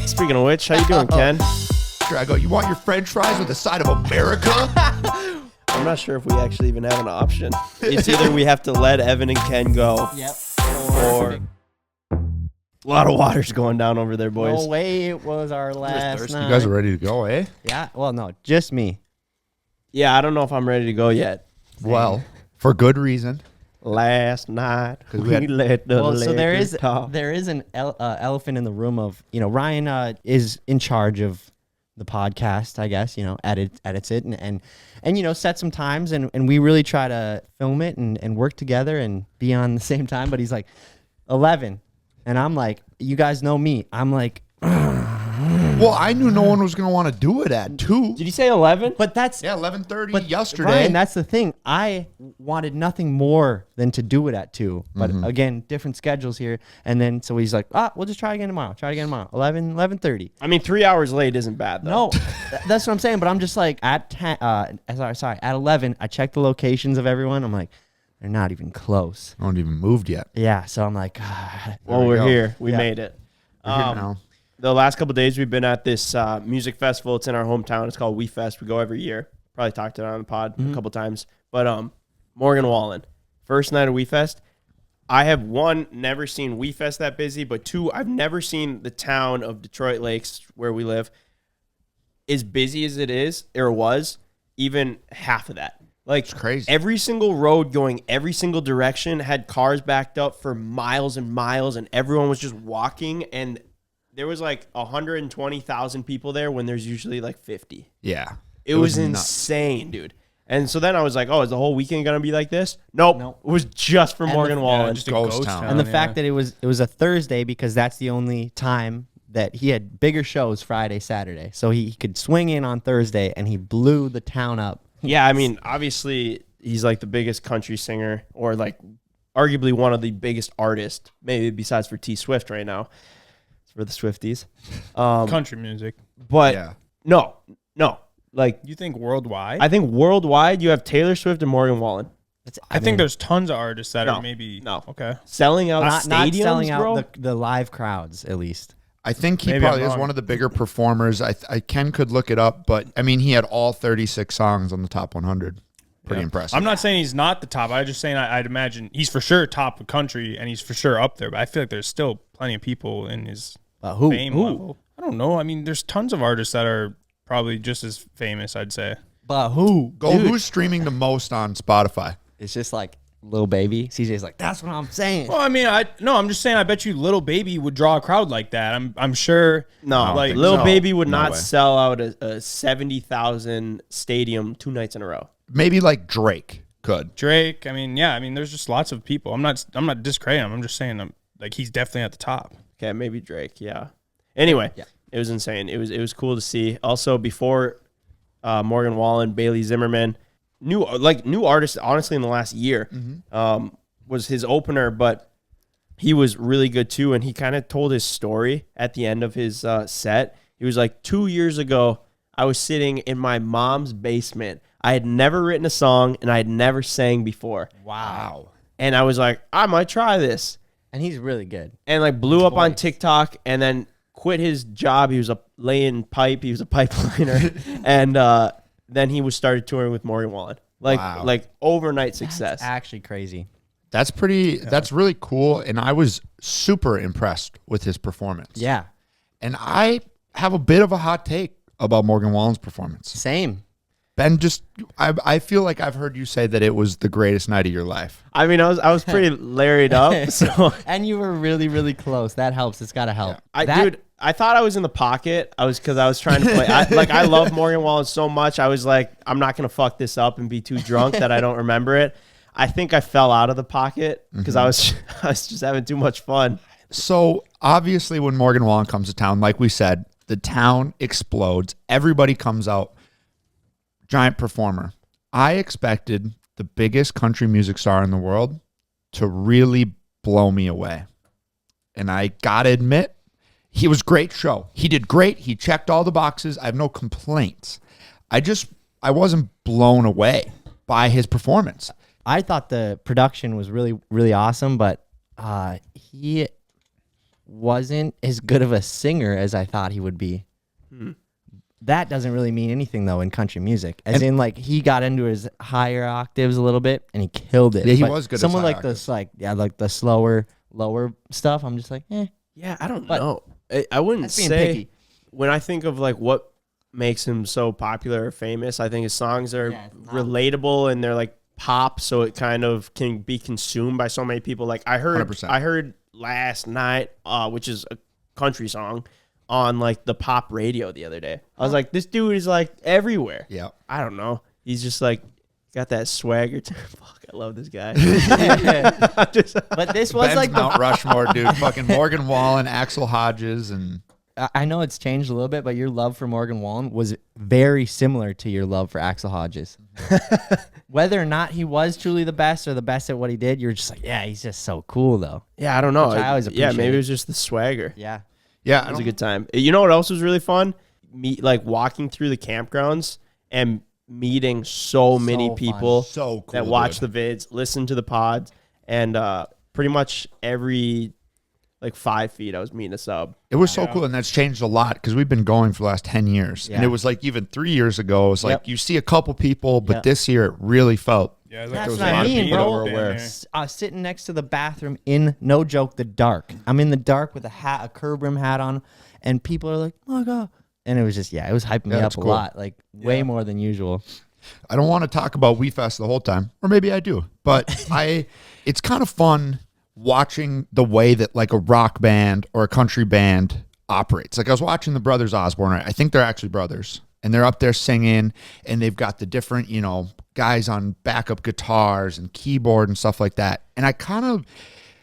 Speaking of which, how you doing, Ken? I go, you want your french fries with the side of America? I'm not sure if we actually even have an option. It's either we have to let Evan and Ken go. Yep. Or a lot of water's going down over there, boys. No way, it was our last night. You guys are ready to go, eh? Yeah, well, no, just me. Yeah, I don't know if I'm ready to go yet. Well, for good reason. Last night, we had- let the Well, so there liquor is talk. an elephant in the room of, Ryan is in charge of the podcast, I guess, edits it and set some times and we really try to film it and work together and be on the same time. But he's like 11 and I'm like, you guys know me. I'm like, Well, I knew no one was going to want to do it at 2. Did you say 11? but that's, 11:30 yesterday. Ryan, that's the thing. I wanted nothing more than to do it at 2. But again, different schedules here. And then, so he's like, we'll just try again tomorrow. 11:30. I mean, 3 hours late isn't bad, though. No, that's what I'm saying. But I'm just like at 10, at 11, I checked the locations of everyone. I'm like, they're not even close. I haven't even moved yet. Yeah. So I'm like, Well, we we're go. here. We Yeah. made it. We're here now. The last couple of days, we've been at this music festival. It's in our hometown. It's called We Fest. We go every year. Probably talked about it on the pod a couple times. But Morgan Wallen, first night of We Fest. I have, 1, never seen We Fest that busy, but 2, I've never seen the town of Detroit Lakes, where we live, as busy as it is, or was, even half of that. Like, It's crazy. Every single road going every single direction had cars backed up for miles and miles, and everyone was just walking, and there was like 120,000 people there when there's usually like 50. Yeah. It was nuts. insane, dude. And so then I was like, is the whole weekend going to be like this? Nope. It was just for Morgan Wallen. just a Ghost ghost town. town. and the fact that it was a Thursday because that's the only time that he had bigger shows Friday, Saturday. So he could swing in on Thursday and he blew the town up. Yeah, I mean, obviously he's like the biggest country singer, or like arguably one of the biggest artists, maybe besides for T Swift right now. It's for the Swifties. country music. But Yeah. no. Like, You think worldwide? I think worldwide you have Taylor Swift and Morgan Wallen. I think there's tons of artists that No, are maybe no. Okay. Selling out not stadiums, selling bro. out the live crowds, at least. I think he Maybe probably I'm is wrong. one of the bigger performers. Ken could look it up, but I mean, he had all 36 songs on the top 100. Pretty impressive. I'm not saying he's not the top. I'm just saying I'd imagine he's for sure top of country and he's for sure up there. But I feel like there's still plenty of people in his Who? fame level. I don't know. I mean, there's tons of artists that are probably just as famous, I'd say. But who? Go. Dude, Who's streaming the most on Spotify? it's just like Lil Baby. CJ's like, that's what I'm saying. Well, I mean, I'm just saying. I bet you Little Baby would draw a crowd like that. I'm sure. No, like Lil so. Baby would No not way. sell out a 70,000 stadium 2 nights in a row. Maybe like Drake could. Drake. I mean, yeah. I mean, there's just lots of people. I'm not discrediting him. I'm just saying, like he's definitely at the top. Okay, maybe Drake. Yeah. Anyway, Yeah. It was insane. It was cool to see. Also, before Morgan Wallen, Bailey Zimmerman, new artists. Honestly, in the last year, was his opener, but he was really good too. And he kind of told his story at the end of his set. He was like, 2 years ago, I was sitting in my mom's basement. I had never written a song and I had never sang before. Wow. And I was like, I might try this. And he's really good. And like blew up on TikTok and then quit his job. He was laying pipe. He was a pipeliner. And then he was started touring with Morgan Wallen. Like overnight success. That's actually crazy. That's pretty. That's really cool. And I was super impressed with his performance. Yeah. And I have a bit of a hot take about Morgan Wallen's performance. Same. Ben, I feel like I've heard you say that it was the greatest night of your life. I mean, I was pretty larried up. So And you were really, really close. That helps. It's got to help. dude, I thought I was in the pocket. Because I was trying to play. I love Morgan Wallen so much. I was like, I'm not gonna fuck this up and be too drunk that I don't remember it. I think I fell out of the pocket because I was just having too much fun. So obviously when Morgan Wallen comes to town, like we said, the town explodes. Everybody comes out. Giant performer. I expected the biggest country music star in the world to really blow me away. And I got to admit, he was a great show. He did great. He checked all the boxes. I have no complaints. I wasn't blown away by his performance. I thought the production was really, really awesome, but he wasn't as good of a singer as I thought he would be. That doesn't really mean anything though in country music. As in, like, he got into his higher octaves a little bit and he killed it. Yeah, he But was good at Someone high like this, like the slower, lower stuff. I'm just like, Yeah, I don't But know. I wouldn't that's being say picky. when I think of like what makes him so popular or famous, I think his songs are Yeah, it's not- relatable and they're like pop, so it kind of can be consumed by so many people. Like I heard 100%. Last Night, which is a country song, on like the pop radio the other day. I was like, this dude is like everywhere. Yeah. I don't know. He's just like got that swagger. Fuck, I love this guy. But this was Ben's like the Mount Rushmore, dude. Fucking Morgan Wallen, Axel Hodges, and I know it's changed a little bit, but your love for Morgan Wallen was very similar to your love for Axel Hodges. Whether or not he was truly the best or the best at what he did, you're just like, yeah, he's just so cool, though. Yeah, I don't know. Which I always Yeah, maybe appreciate. it was just the swagger. Yeah. yeah, It was a good time. You know what else was really fun? Like walking through the campgrounds and meeting so many fun. people So cool, that watch dude. the vids, listen to the pods, and pretty much every like 5 feet I was meeting a sub. It was so cool, and that's changed a lot because we've been going for the last 10 years. And Yeah. it was like even 3 years ago, it was like Yep. you see a couple people, but Yep. this year it really felt. Yeah, like That's there was what a I lot of mean, people bro. over there. Sitting next to the bathroom in, no joke, the dark. I'm in the dark with a curb rim hat on, and people are like, oh my God. And it was just, it was hyping me Yeah, up it's a cool. lot, like way more than usual. I don't want to talk about WeFest the whole time, or maybe I do, but it's kind of fun watching the way that like a rock band or a country band operates. Like I was watching the Brothers Osborne. I think they're actually brothers, and they're up there singing, and they've got the different, guys on backup guitars and keyboard and stuff like that. And I kind of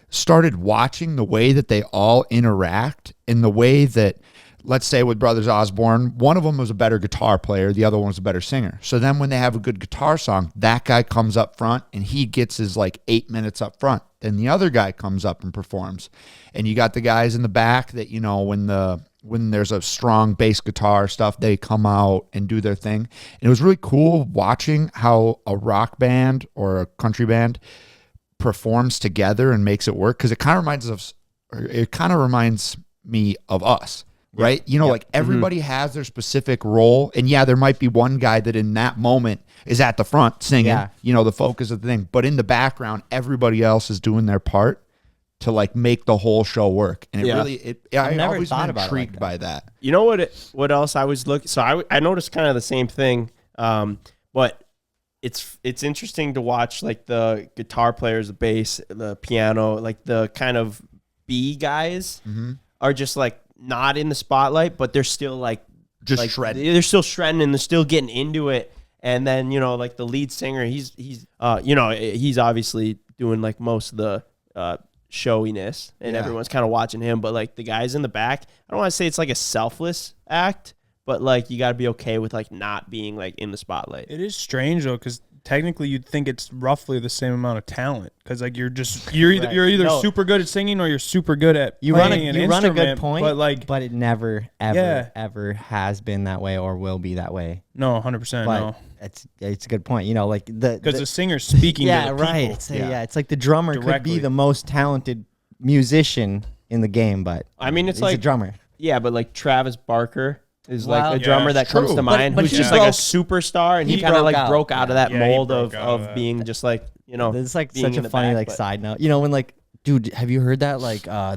started watching the way that they all interact in the way that, let's say with Brothers Osborne, one of them was a better guitar player, the other one was a better singer. So then when they have a good guitar song, that guy comes up front and he gets his like 8 minutes up front. Then the other guy comes up and performs. And you got the guys in the back that, when there's a strong bass guitar stuff, they come out and do their thing. And it was really cool watching how a rock band or a country band performs together and makes it work, because it kind of reminds me of us. Right? Like everybody has their specific role. And yeah, there might be one guy that in that moment is at the front singing, the focus of the thing. But in the background, everybody else is doing their part to like make the whole show work. And I've never always thought been about it like intrigued that. by that. You know what else I was looking? So I noticed kind of the same thing, but it's interesting to watch like the guitar players, the bass, the piano, like the kind of B guys are just like not in the spotlight, but they're still like Shredding. They're still shredding and they're still getting into it. And then like the lead singer, he's obviously doing like most of the showiness, and everyone's kind of watching him. But like the guys in the back, I don't want to say it's like a selfless act, but like you got to be okay with like not being like in the spotlight. It is strange though, because technically you'd think it's roughly the same amount of talent, because like you're either No. super good at singing or you're super good at You run playing an a instrument, good point, but it never, ever, Yeah. ever has been that way or will be that way. no, 100% But no, it's a good point. Like because the singer's speaking yeah, to the right. people. It's like the drummer could Directly. be the most talented musician in the game, but I mean, it's he's like a drummer. Yeah, but like Travis Barker is Well, like a yeah, drummer that it's comes true. to mind, But who's he just like a broke- superstar, and he he kind of broke like out. broke out of that Yeah, he mold broke of out of that. being just like It's like being such in a the funny back, like but- side note. When like, dude, have you heard that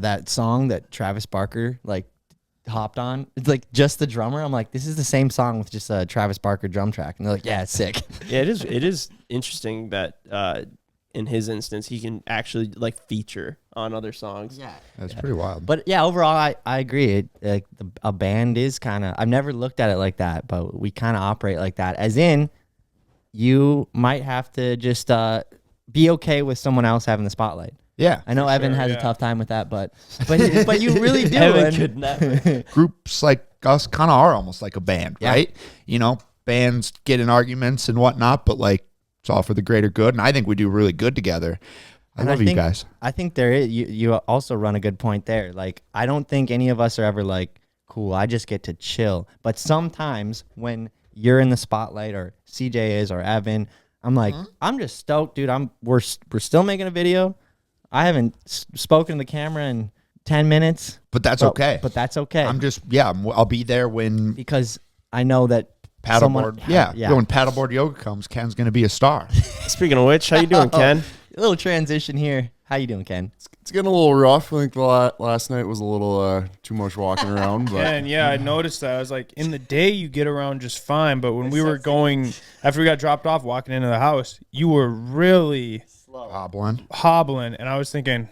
that song that Travis Barker like hopped on? It's like just the drummer. I'm like, this is the same song with just a Travis Barker drum track, and they're like, yeah, it's sick. Yeah, it is interesting that in his instance he can actually like feature on other songs. Yeah. That's pretty wild. But yeah, overall, I agree. A band is kind of, I've never looked at it like that, but we kind of operate like that. As in, you might have to just be okay with someone else having the spotlight. Yeah. I know Evan sure, has yeah. a tough time with that, but you really do. Evan and- could never. Groups like us kind of are almost like a band, Yeah. right? Bands get in arguments and whatnot, but like it's all for the greater good. And I think we do really good together. I And love you think- guys. I think there is. You also run a good point there. Like, I don't think any of us are ever like, cool, I just get to chill. But sometimes when you're in the spotlight, or CJ is, or Evan, I'm like, I'm just stoked, dude. We're still making a video. I haven't spoken to the camera in 10 minutes. But that's okay. But that's okay. I'll be there when because I know that paddleboard. When paddleboard yoga comes, Ken's going to be a star. Speaking of which, how you doing, Ken? A little transition here. How you doing, Ken? It's getting a little rough. I think the last night was a little too much walking around. But And yeah, I noticed that. I was like, in the day you get around just fine, but when we were going after we got dropped off, walking into the house, you were really hobbling, and I was thinking,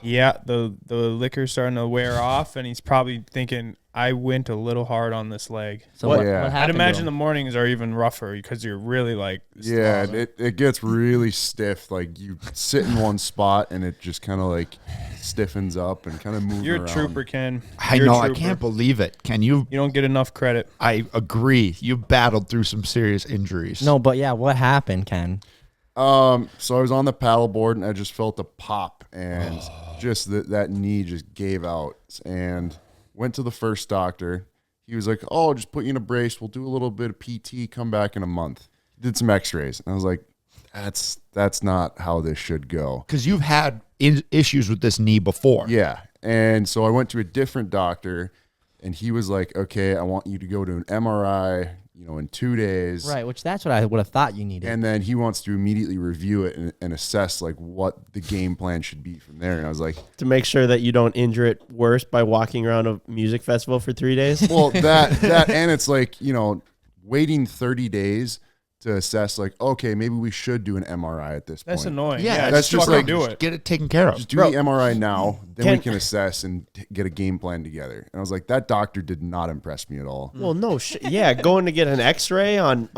yeah, the liquor's starting to wear off, and he's probably thinking, I went a little hard on this leg. So what I'd happened? imagine the mornings are even rougher because you're really like, it gets really stiff. Like you sit in one spot and it just kind of like stiffens up and kind of moves you're around. a trooper, Ken. I You're a know. I trooper. can't believe it. You don't get enough credit. I agree. You battled through some serious injuries. No, but yeah, what happened, Ken? So I was on the paddleboard and I just felt a pop and just that knee just gave out and went to the first doctor. He was like, "Oh, just put you in a brace. We'll do a little bit of PT. Come back in a month." Did some X-rays and I was like, "That's not how this should go." Because you've had issues with this knee before. Yeah, and so I went to a different doctor, and he was like, "Okay, I want you to go to an MRI." In 2 days. Right, which that's what I would have thought you needed. And then he wants to immediately review it and assess like what the game plan should be from there. And I was like, To make sure that you don't injure it worse by walking around a music festival for 3 days. well, that, and it's like, waiting 30 days to assess like, okay, maybe we should do an MRI at this That's point. annoying. Yeah, that's just fucking like- do it. Get it taken care of. Just do the MRI now, then we Can- can assess and get a game plan together. And I was like, that doctor did not impress me at all. Well, no, going to get an X-ray on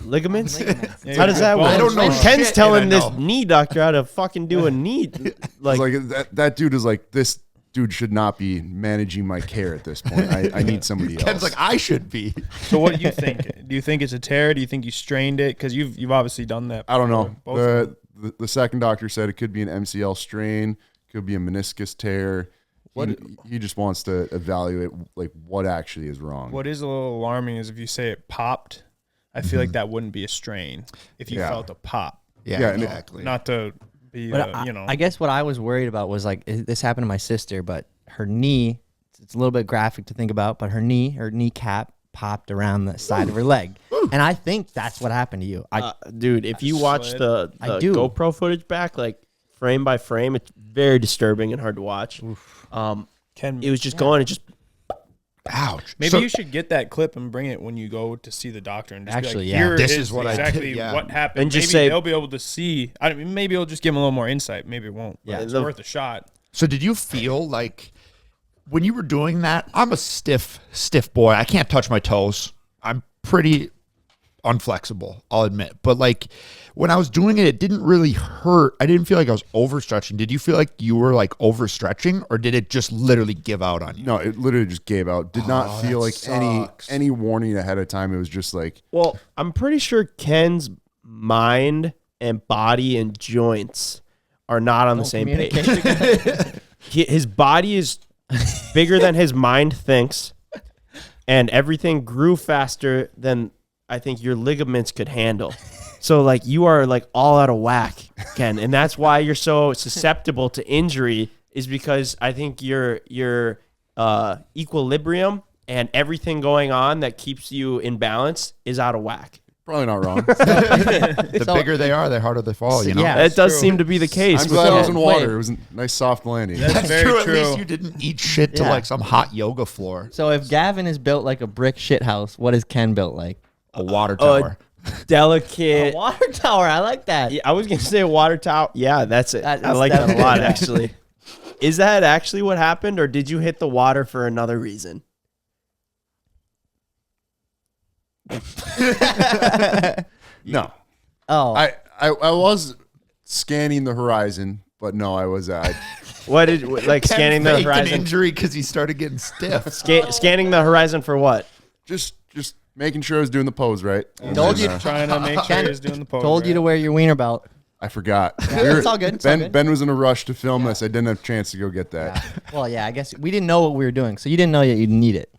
ligaments. Yeah, How does that work? I don't know Ken's shit, telling and I this know. knee doctor how to fucking do a knee. Like that dude is like, this dude should not be managing my care at this point. I need somebody else. Ken's like, I should be. So what do you think? Do you think it's a tear? Do you think you strained it? Because you've obviously done that. I don't know. Both of them. The second doctor said it could be an MCL strain, could be a meniscus tear. He just wants to evaluate like what actually is wrong. What is a little alarming is if you say it popped, I feel like that wouldn't be a strain if you felt a pop. Yeah, and exactly. Not to be, But I guess what I was worried about was like this happened to my sister, but her knee. It's a little bit graphic to think about, but her kneecap popped around the side of her leg, and I think that's what happened to you. Dude, if you watch slid. the I do. GoPro footage back, like frame by frame, it's very disturbing and hard to watch. Ken, It was just going, it just Ouch. maybe So- you should get that clip and bring it when you go to see the doctor and just Actually, be yeah. like, This here is what I did, exactly yeah. what happened. And just maybe say- they'll be able to see. I mean, maybe it'll just give them a little more insight. Maybe it won't. Yeah. It's The- worth a shot. So did you feel like when you were doing that? I'm a stiff boy. I can't touch my toes. I'm pretty unflexible, I'll admit. But like when I was doing it, it didn't really hurt. I didn't feel like I was overstretching. Did you feel like you were like overstretching, or did it just literally give out on you? No, it literally just gave out. Did not feel that like sucks. any warning ahead of time. It was just like, well, I'm pretty sure Ken's mind and body and joints are not on the same page. His body is bigger than his mind thinks, and everything grew faster than I think your ligaments could handle. So like you are like all out of whack, Ken, and that's why you're so susceptible to injury. Is because I think your equilibrium and everything going on that keeps you in balance is out of whack. probably not wrong. The bigger they are, the harder they fall. You know. Yeah. That does true. seem to be the case. I'm with glad I Ken. was in Wait. water. It was a nice soft landing. That's very true. At true. least you didn't eat shit to Yeah. like some hot yoga floor. So if Gavin is built like a brick shit house, what is Ken built like? A water tower. Delicate. A water tower. I like that. Yeah, I was gonna say a water tower. Yeah, that's it. I That's like that a lot, definitely- actually. Is that actually what happened, or did you hit the water for another reason? No, Oh, I was scanning the horizon, but no, I was What did like scanning the Faked an horizon? injury because he started getting stiff. Scanning the horizon for what? just making sure I was doing the pose right. And Told then, you. Trying to make sure Ken he's doing the pose. told you to wear your wiener belt. I forgot. it's all good, it's all good. Ben was in a rush to film this. I didn't have a chance to go get that. Well, yeah, I guess we didn't know what we were doing, so you didn't know that you'd need it.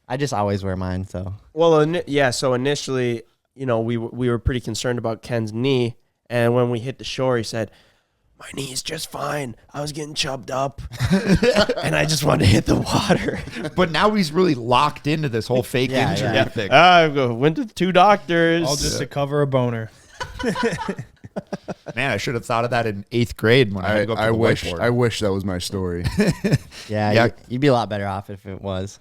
I just always wear mine, so. Well, yeah. So initially, we were pretty concerned about Ken's knee, and when we hit the shore, he said, my knee's just fine. I was getting chubbed up, and I just wanted to hit the water. But now he's really locked into this whole fake injury thing. I went to 2 doctors. All just to cover a boner. Man, I should have thought of that in 8th grade when I had to go up to the whiteboard. I wish that was my story. Yeah. You'd be a lot better off if it was.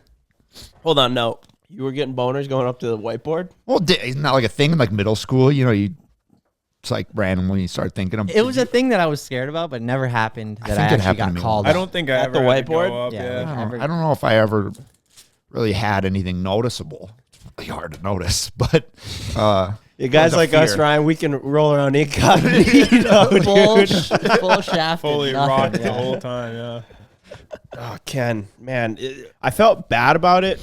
Hold on, no. You were getting boners going up to the whiteboard? Well, isn't that like a thing in like middle school? You know, it's like randomly you start thinking of It was a thing that I was scared about, but never happened that I think it actually happened to got me called. I don't think I At ever the had to whiteboard? go up. Yeah. I don't know if I ever really had anything noticeable. It's really hard to notice, but You guys a like us, fear. Ryan, we can roll around incognito, Full shafted. Fully nothing, rocked the yeah. whole time, yeah. Oh, Ken, man, I felt bad about it.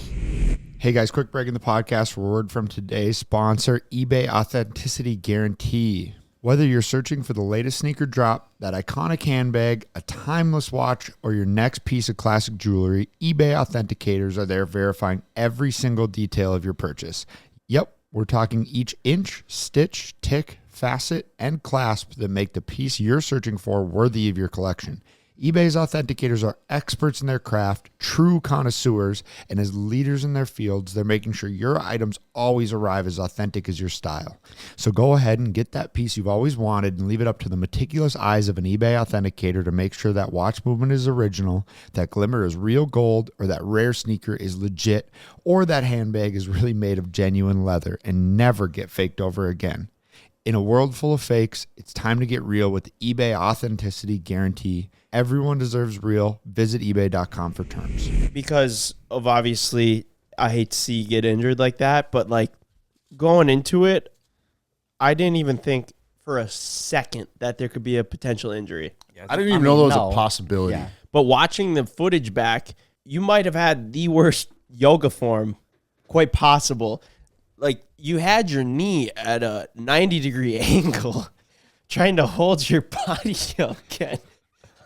Hey guys, quick break in the podcast for a word from today's sponsor, eBay Authenticity Guarantee. Whether you're searching for the latest sneaker drop, that iconic handbag, a timeless watch, or your next piece of classic jewelry, eBay authenticators are there verifying every single detail of your purchase. Yep, we're talking each inch, stitch, tick, facet, and clasp that make the piece you're searching for worthy of your collection. eBay's authenticators are experts in their craft, true connoisseurs, and as leaders in their fields, they're making sure your items always arrive as authentic as your style. So go ahead and get that piece you've always wanted and leave it up to the meticulous eyes of an eBay authenticator to make sure that watch movement is original, that glimmer is real gold, or that rare sneaker is legit, or that handbag is really made of genuine leather and never get faked over again. In a world full of fakes, it's time to get real with the eBay Authenticity Guarantee. Everyone deserves real. Visit ebay.com for terms. Because of obviously, I hate to see you get injured like that, but like going into it, I didn't even think for a second that there could be a potential injury. I didn't even know that was a possibility. Yeah. But watching the footage back, you might have had the worst yoga form quite possible. Like you had your knee at a 90-degree angle trying to hold your body up, Ken.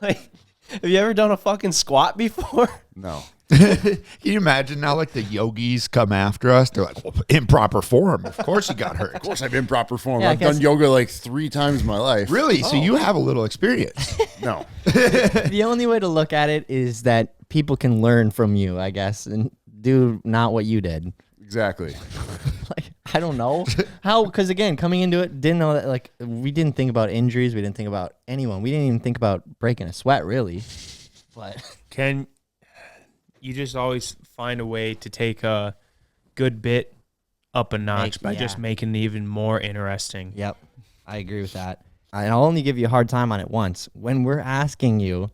Like, have you ever done a fucking squat before? No. Can you imagine now, like the yogis come after us? They're like, well, improper form. Of course you got hurt. Of course I've been proper form. Yeah, I I've done guess- yoga like 3 times in my life. Really? So you have a little experience. No. The only way to look at it is that people can learn from you, I guess, and do not what you did. Exactly. Like, I don't know how, because again, coming into it, didn't know that, like, we didn't think about injuries. We didn't think about anyone. We didn't even think about breaking a sweat, really. But You just always find a way to take a good bit up a notch by just making it even more interesting. Yep, I agree with that. I'll only give you a hard time on it once. When we're asking you,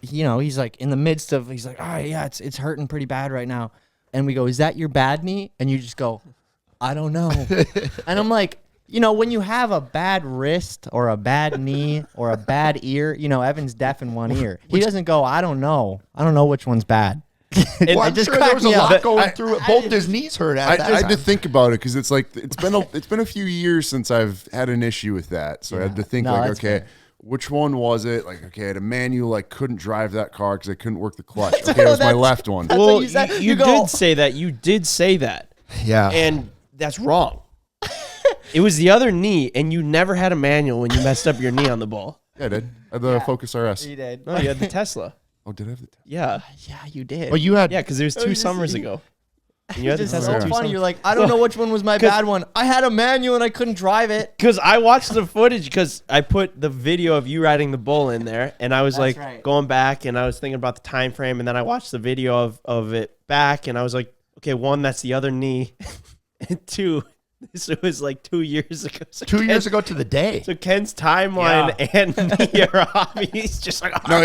he's like in the midst of, he's like, all right, yeah, it's hurting pretty bad right now. And we go, is that your bad knee? And you just go, I don't know. And I'm like, when you have a bad wrist or a bad knee or a bad ear, Evan's deaf in one ear. He doesn't go, I don't know. I don't know which one's bad. Well, I'm just sure there was a cracked me lot up. going through it. Both his knees hurt at that I had to time. think about it because it's like it's been a few years since I've had an issue with that. So I had to think No, like, that's okay, fair. which one was it? Like, okay, I had a manual. I couldn't drive that car because I couldn't work the clutch. Okay, it was my left one. That's what Well, you said. you You go- did say that. You did say that. Yeah. And that's wrong. It was the other knee, and you never had a manual when you messed up your knee on the ball. Yeah, I did. I had the Focus RS. You did. No, you had the Tesla. Oh, did I have the? Yeah. Yeah, you did. But you had Yeah, because it was 2 just- summers ago. And you had the It's Tesla so 2 funny. summers. You're like, I don't know which one was my bad one. I had a manual and I couldn't drive it. Because I watched the footage because I put the video of you riding the bull in there, and I was That's like right. going back, and I was thinking about the time frame, and then I watched the video of it back, and I was like, okay, 1, that's the other knee, and 2, this was like 2 years ago. So 2 years ago to the day. So Ken's timeline and knee are off. He's just like, No,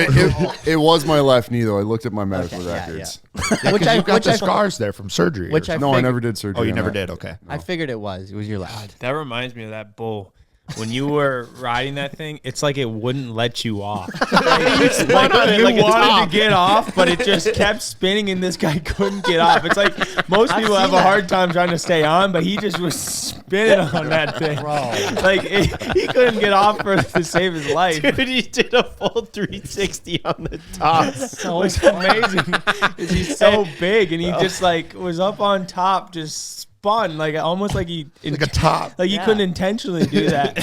it was my left knee though. I looked at my medical Okay, yeah, records. Which You've got the I scars there from surgery. which or I something. No, I figured- never did surgery. Oh, you on never that. did? Okay. I figured it was. It was your left. That reminds me of that bull. When you were riding that thing, it's like it wouldn't let you off. Like, on it you like a wanted top. to get off, but it just kept spinning, and this guy couldn't get off. It's like most people have a hard time trying to stay on, but he just was spinning on that thing. Like he couldn't get off to save his life. dude, he did a full 360 on the top. What's amazing is he's so big, and he just like was up on top, just spun, like almost like he Like a top. Like he couldn't intentionally do that.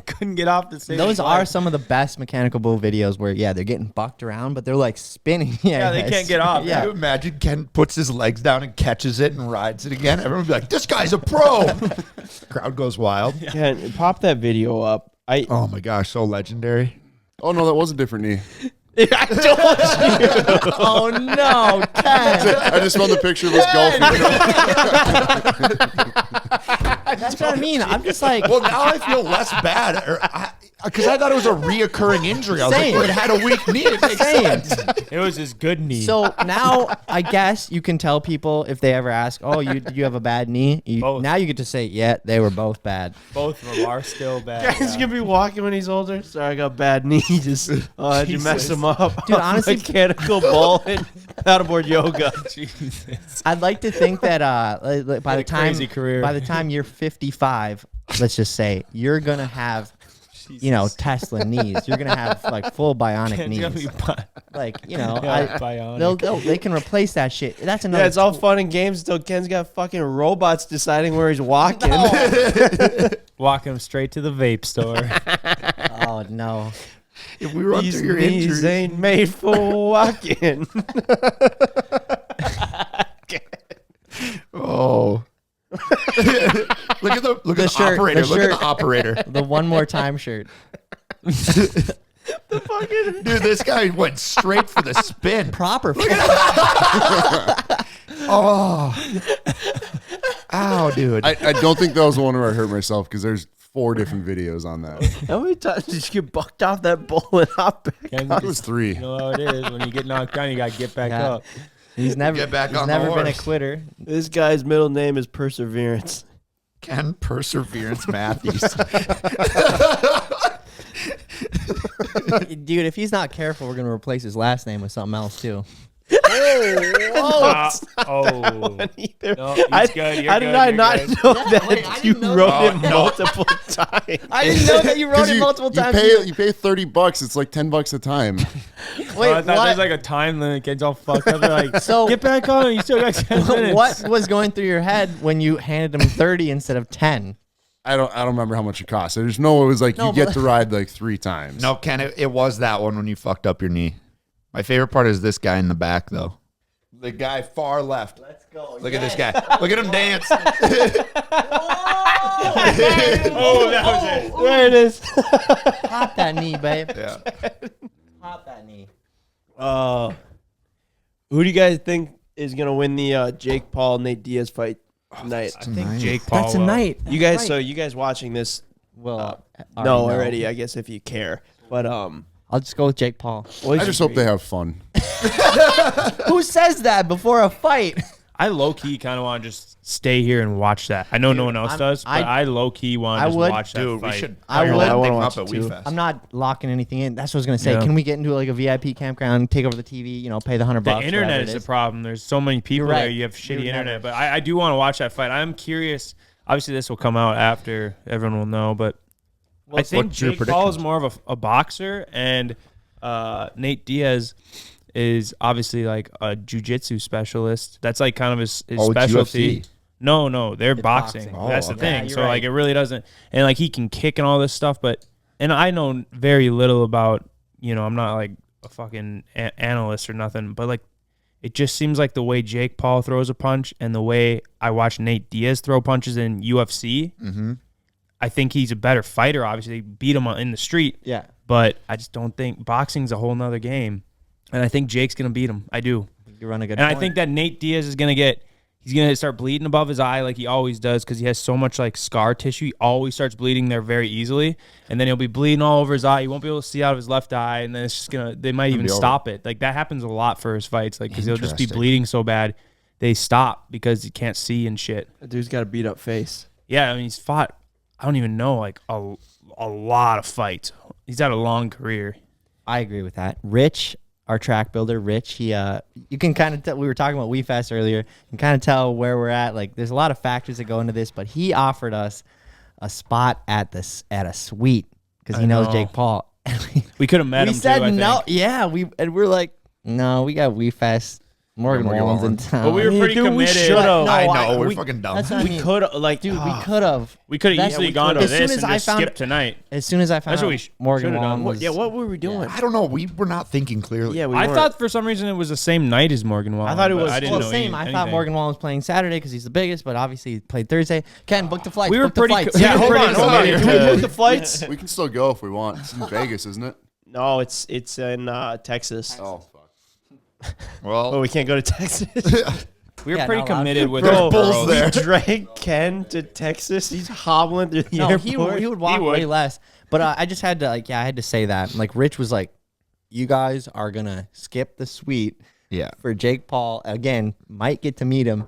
Couldn't get off the stage. Those are some of the best mechanical bull videos where, they're getting bucked around, but they're like spinning. Yeah, they can't get off. Yeah. Can you imagine Ken puts his legs down and catches it and rides it again? Everyone would be like, this guy's a pro. Crowd goes wild. Ken, pop that video up. Oh my gosh, so legendary. Oh no, that was a different knee. I told you. Oh no, Ken. I just found the picture of us golfing. That's what I mean. I'm just like, Well, now I feel less bad. Because I thought it was a reoccurring injury. I was Same. like, it had a weak knee. It makes Same. sense. It was his good knee. so now I guess you can tell people if they ever ask, "Oh, did you have a bad knee?" Both. Now you get to say, "Yeah, they were both bad." both of them are still bad. He's gonna be walking when he's older. Sorry, I got bad knees. Oh, how'd you mess him up? Dude, honestly- mechanical ball and paddleboard yoga. Jesus. I'd like to think that by the time crazy career. by the time you're 55, let's just say you're gonna have, Tesla knees. You're gonna have like full bionic Ken's gonna knees. be bi- Like bionic. they can replace that shit. That's another. Yeah, it's all fun and games until Ken's got fucking robots deciding where he's walking. Walking him straight to the vape store. Oh no. If we run These through your knees injuries, ain't made for walking. oh. look at the shirt, operator. the Look at shirt. the operator. The one more time shirt. Dude, this guy went straight for the spin. Proper. Oh. Ow, dude. I don't think that was the one where I hurt myself because there's 4 different videos on that. How many times did you get bucked off that bull and hop back? Ken's It was 3. You know how it is. When you get knocked down, you got to get back Yeah. up. He's never Get back he's on the never been a horse. quitter. This guy's middle name is Perseverance. Ken Perseverance Matthews. Dude, if he's not careful, we're gonna replace his last name with something else too. Oh, Either. No, he's I, good. You're how good. did I You're not good. know Yeah, that wait, I you didn't know wrote that. it multiple times? I didn't know that you wrote it multiple times. You pay $30. It's like $10 a time. Wait, I thought what? there's like a time limit. Kids all fucked up. They're like, So- get back on. You still got 10 minutes. What was going through your head when you handed him 30 instead of 10? I don't remember how much it cost. There's no. It was like No, you get but- to ride like 3 times. No, Ken, it was that one when you fucked up your knee. My favorite part is this guy in the back, though. The guy far left. Let's go. Look at this guy. Look at him dance. Oh, that was it. There it is. Pop that knee, babe. Yeah. Pop that knee. Who do you guys think is gonna win the Jake Paul Nate Diaz fight tonight? I think Jake Paul. That's tonight. You guys, Right. so you guys watching this? Well, No, already. I guess if you care, but I'll just go with Jake Paul. I just hope they have fun. Who says that before a fight? I low key kind of want to just stay here and watch that. I know no one else does, but I low key want I to just would. watch that Dude, fight. we should I fire would. that I wanna thing watch up at it too. WeFest. I'm not locking anything in. That's what I was gonna say. Yeah. Can we get into like a VIP campground, take over the TV, pay the $100? The whatever internet it is the problem. There's so many people You're right. there. You have shitty You'd internet, never- but I do want to watch that fight. I'm curious. Obviously, this will come out after everyone will know, but I think what's your Jake Paul is predictions? more of a boxer, and Nate Diaz is obviously like a jiu-jitsu specialist. That's like kind of his Oh, it's specialty. UFC. No, they're boxing. boxing. That's the Oh, okay. thing. Yeah, you're So like right. it really doesn't, and like he can kick and all this stuff, and I know very little about, I'm not like a fucking analyst or nothing, but like it just seems like the way Jake Paul throws a punch and the way I watch Nate Diaz throw punches in UFC, I think he's a better fighter. Obviously, beat him in the street. Yeah. But I just don't think boxing's a whole nother game. And I think Jake's going to beat him. I do. You run a good And point. I think that Nate Diaz is going to he's going to start bleeding above his eye like he always does because he has so much like scar tissue. He always starts bleeding there very easily. And then he'll be bleeding all over his eye. He won't be able to see out of his left eye. And then it's just they might even be over. stop it. Like that happens a lot for his fights. Like because he'll just be Interesting. bleeding so bad. They stop because he can't see and shit. that dude's got a beat up face. Yeah, I mean, he's fought, I don't even know, like a lot of fights. He's had a long career. I agree with that. Rich, our track builder, Rich, he you can kind of tell, we were talking about WeFest earlier, you can kind of tell where we're at. Like there's a lot of factors that go into this, but he offered us a spot at a suite because he I knows know. Jake Paul. We could have met We him said too, I no. think. Yeah, we're like, no, we got WeFest. Morgan Wallen's in town. But we were pretty dude, we committed. should've. No, I know, we- we're fucking dumb. That's what I We mean. could like, Dude, we could have. We could have That's- easily we gone to could've. As this soon and as I just found- skipped tonight. As soon as I found That's what out we Morgan should've Wallen done. was, Yeah, what were we doing? I don't know. We were not thinking clearly. Yeah, we I weren't. thought for some reason it was the same night as Morgan Wallen. I thought it but was- I didn't well, know same. I anything. thought Morgan Wallen was playing Saturday because he's the biggest, but obviously he played Thursday. Ken, book the flights. We were book the pretty flights. co- Yeah, we were hold pretty on, hold on. committed Can we to- book the flights? We can still go if we want. It's in Vegas, isn't it? No, it's in Texas. Oh, fuck. Oh, Well, we can't go to Texas. We were Yeah, pretty not allowed. committed with Bro, our bulls girls. there. Drag Ken to Texas. He's hobbling through the No, airport. he would walk would. way less. But I just had to I had to say that. Like Rich was like, "You guys are gonna skip the suite yeah. for Jake Paul again. Might get to meet him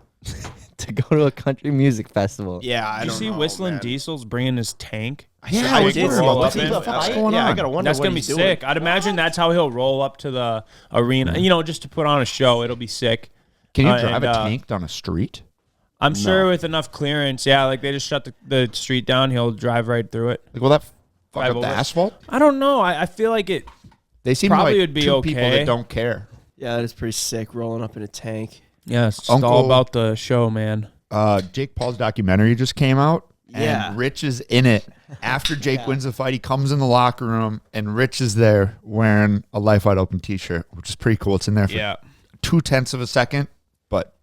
to go to a country music festival." Yeah, I Did you don't see know, Whistling man. Diesel's bringing his tank? Yeah, I I was did worried see about what that. the What the fuck's fuck- going yeah, on? I gotta wonder That's what gonna be he's doing. sick. I'd imagine that's how he'll roll up to the arena. You know, just to put on a show. It'll be sick. Can you Uh, drive and, a tank down a street? I'm sure with enough clearance. Yeah, like they just shut the street down. He'll drive right through it. Like, will that fuck Drive up the over. asphalt? I don't know. I feel like it. They seem Probably like would be two people okay. that don't care. Yeah, that is pretty sick. Rolling up in a tank. Yeah, it's just Uncle- all about the show, man. Jake Paul's documentary just came out, Yeah. and Rich is in it. After Jake wins the fight, he comes in the locker room, and Rich is there wearing a Life Wide Open T-shirt, which is pretty cool. It's in there for Yeah, 0.2 of a second, but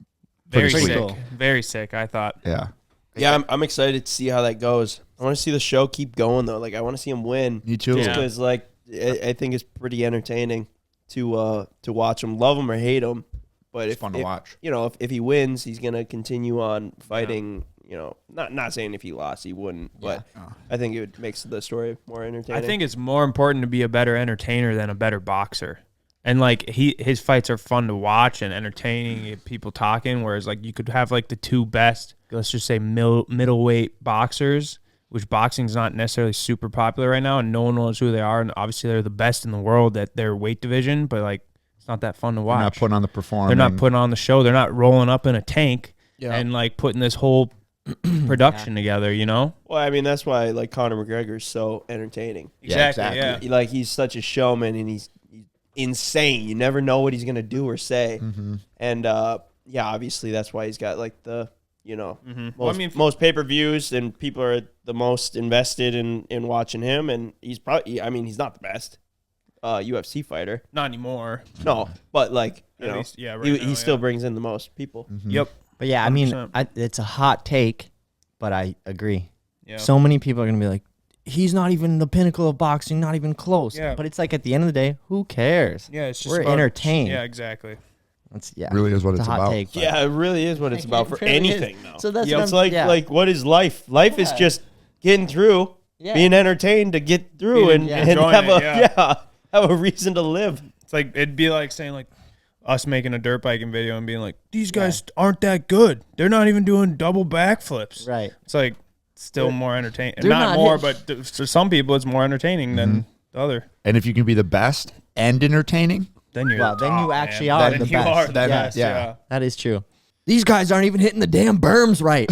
very pretty sick. cool. Very sick. I thought. yeah, Yeah, I'm excited to see how that goes. I want to see the show keep going though. Like I want to see him win. me too. Just Yeah. because like I think it's pretty entertaining to watch him, love him or hate him. But It's if, fun to watch. You know, if he wins, he's gonna continue on fighting. You know, not saying if he lost, he wouldn't. But I think it makes the story more entertaining. I think it's more important to be a better entertainer than a better boxer. And like his fights are fun to watch and entertaining, get people talking. Whereas like you could have like the two best, let's just say middleweight boxers, which boxing's not necessarily super popular right now, and no one knows who they are. And obviously they're the best in the world at their weight division, but like it's not that fun to watch. They're not putting on the performance. They're not putting on the show. They're not rolling up in a tank and like putting this whole production together. You know? Well, I mean, that's why like Conor McGregor's so entertaining. Yeah, exactly. Yeah. Like he's such a showman and he's insane. You never know what he's gonna do or say. And yeah, obviously that's why he's got like the most, Well, I mean, most pay-per-views and people are the most invested in watching him. And he's probably, I mean, he's not the best UFC fighter. Not anymore. No, but like At you know, least, yeah, right he now, still yeah. brings in the most people. Yep. But yeah, I mean, 100%. it's a hot take, but I agree. Yeah. So many people are gonna be like, "He's not even the pinnacle of boxing, not even close." Yeah. But it's like at the end of the day, who cares? Yeah, it's just We're about- entertained. Yeah, exactly. That's yeah, Really is what it's it's a hot about. take. but- Yeah, it really is what it's about for It really is. anything now. So that's Yeah, what it's I'm- like what is life? Life is just getting through, Yeah. being entertained to get through, Being- and, yeah. and Enjoying have it, have a reason to live. It's like it'd be like saying like us making a dirt biking video and being like, these guys aren't that good. They're not even doing double backflips. Right. It's like still more entertaining. they're Not not more, hit- but for some people it's more entertaining than the other. And if you can be the best and entertaining, Then you're Well, the then you top, actually man. are Then the you best. are the Then- best. yeah. Yeah. That is true. These guys aren't even hitting the damn berms right.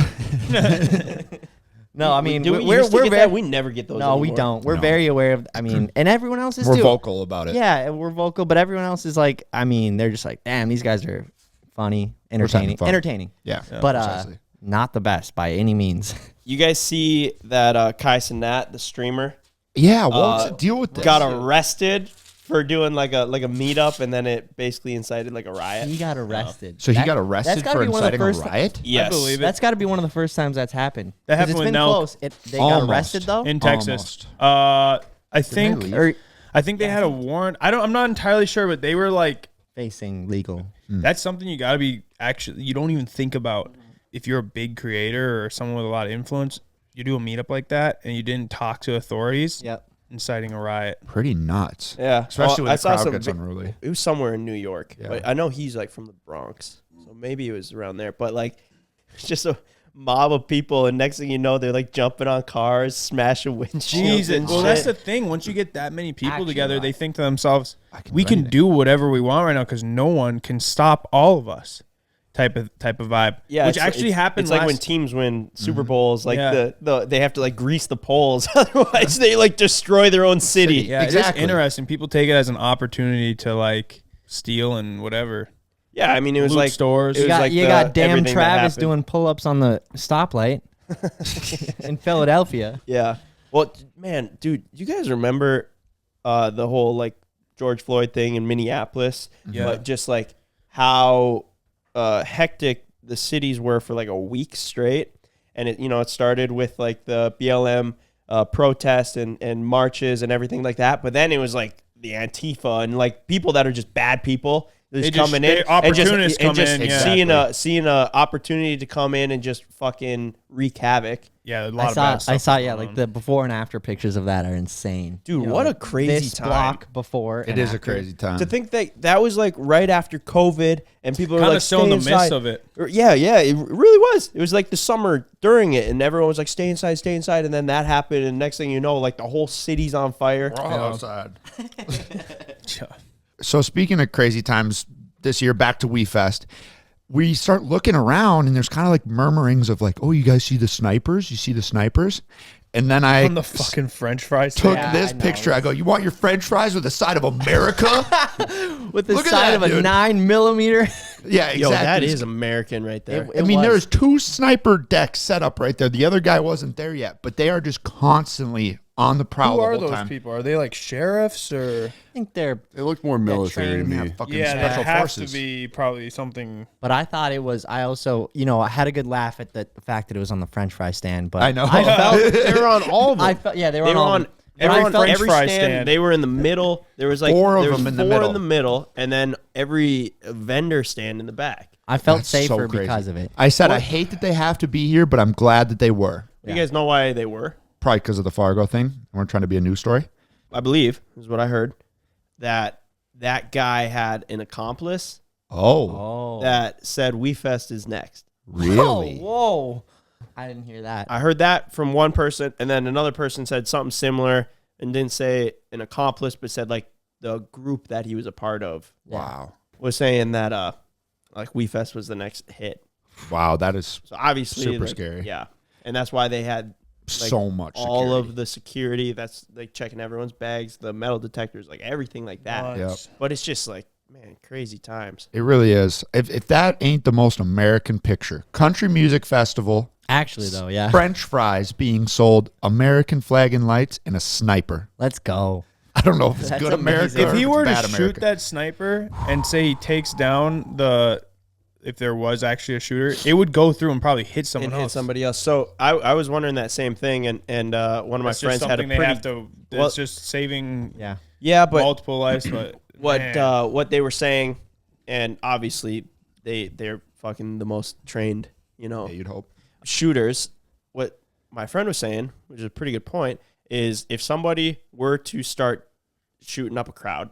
No, I mean, Do we we're used to get very, that? We never get those. no, we anymore. don't. We're very aware of. I mean, and everyone else is we're too. vocal about it. Yeah, and we're vocal, but everyone else is like. I mean, they're just like, damn, these guys are funny, entertaining, fun. entertaining. Yeah. But precisely. not the best by any means. You guys see that Kai Cenat, the streamer, Yeah, what's the deal with this? got arrested for doing like a meetup, and then it basically incited like a riot. He got arrested. So he That- got that's arrested gotta for be one of the inciting a first- riot? Yes, believe it. That's got to be one of the first times that's happened. That 'Cause happened it's with been Nelk. close. They got Almost. arrested though. In Texas. Almost. I think leave? Or I think they had a warrant. I'm not entirely sure, but they were like facing legal. that's something you got to be actually you don't even think about if you're a big creator or someone with a lot of influence. You do a meetup like that and you didn't talk to authorities, Yep. inciting a riot. Pretty nuts. yeah. Especially Well, when the crowd gets unruly. It was somewhere in New York. Yeah. But I know he's like from the Bronx, so maybe it was around there. But like, it's just a mob of people, and next thing you know, they're like jumping on cars, smashing windshields. Jesus. and Well, shit. that's the thing. Once you get that many people Action together, they riot. think to themselves, can we do can anything." do whatever we want right now because no one can stop all of us. Type of vibe. Yeah, which it's- actually it's- happened. It's like when last- teams win Super Bowls, like Yeah. the they have to like grease the poles, otherwise they like destroy their own city. Yeah, Exactly. it's interesting. People take it as an opportunity to like steal and whatever. Yeah, I mean, it was Loot like stores. It was like you got damn everything that Travis happened. doing pull-ups on the stoplight in Philadelphia. Yeah. Well, man, dude, you guys remember the whole like George Floyd thing in Minneapolis? Yeah. But just like how hectic the cities were for like a week straight. And it started with like the BLM protest and marches and everything like that. But then it was like the Antifa and like people that are just bad people. Just coming in, opportunists come in, and seeing a opportunity to come in and just fucking wreak havoc. Yeah, a lot of bad stuff. I saw, going like on. the before and after pictures of that are insane. Dude, You know, what a like, crazy this time. block before. It and is a after. crazy time. To think that was like right after COVID and people were kind like of still in the stay midst inside. of it. Yeah, it really was. It was like the summer during it, and everyone was like, stay inside, and then that happened, and next thing you know, like the whole city's on fire. We're all outside. Yeah. So speaking of crazy times this year, back to WeFest, we start looking around and there's kind of like murmurings of like, oh, you guys see the snipers? You see the snipers? And then I On the fucking French fries. took Yeah, this I know. picture. I go, you want your French fries with the side of America? With the Look at side that, of a dude. 9mm. Yeah, exactly. Yo, that is American right there. It I mean, was. there's 2 sniper decks set up right there. The other guy wasn't there yet, but they are just constantly on the prowl Who the are whole those time. people? Are they like sheriffs or? I think they're, They look more military to Trained, me. have fucking Yeah, special that has forces. to be probably something. but I thought it was. I also, I had a good laugh at the fact that it was on the French fry stand. But I know. I felt. They were on all of them. I felt. Yeah, they were They on. were all on of them. But I every, felt- every fry stand. stand. They were in the middle. There was like 4 of there was them in the 4 middle. in the middle, and then every vendor stand in the back. I felt That's safer so crazy. because of it. I said, I hate that they have to be here, but I'm glad that they were. You guys know why they were? Probably because of the Fargo thing. We're trying to be a news story. I believe is what I heard. That guy had an accomplice Oh, that said WeFest is next. really? Whoa. I didn't hear that. I heard that from one person, and then another person said something similar and didn't say an accomplice, but said like the group that he was a part of Wow. was saying that like WeFest was the next hit. Wow, that is So obviously Super like, scary. Yeah, and that's why they had like, so much all security. of the security. That's like checking everyone's bags, the metal detectors, like everything like that. Yep. But it's just like, man, crazy times. It really is. If that ain't the most American picture, country music festival, Actually, though, yeah. French fries being sold, American flag and lights, and a sniper. Let's go. I don't know if it's That's good amazing. America. If he or were it's to bad shoot America. that sniper and say he takes down if there was actually a shooter, it would go through and probably hit someone And hit else. somebody else. So I was wondering that same thing, and one of my That's just friends had a something they pretty have to. It's well- just saving Yeah. yeah, but multiple lives. But what they were saying, and obviously they're fucking the most trained, Yeah, you'd hope. shooters. What my friend was saying, which is a pretty good point, is if somebody were to start shooting up a crowd,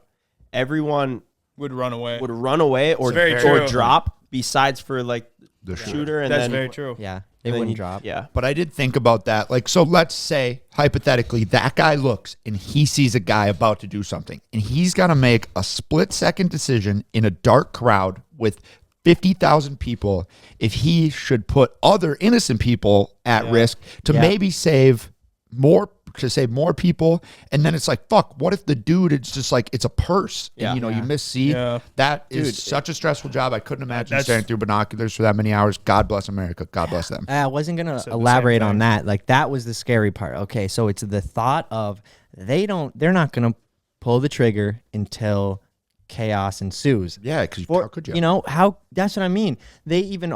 everyone would run away. would run away or very true. drop. Besides for like The shooter, and That's then very true. Yeah. They and then wouldn't you- drop. Yeah, But I did think about that. Like, so let's say, hypothetically, that guy looks and he sees a guy about to do something, and he's got to make a split-second decision in a dark crowd with 50,000 people if he should put other innocent people at risk to Yeah. maybe save more people. And then it's like, fuck, what if the dude, it's just like, it's a purse and, Yeah. you miss seed. Yeah. That is Dude, such a stressful job. I couldn't imagine That's- staring through binoculars for that many hours. God bless America. God bless them. I wasn't going to same elaborate on thing. that. Like, that was the scary part. Okay. So it's the thought of they're not going to pull the trigger until chaos ensues. Yeah, because Or, how could you? That's what I mean. They even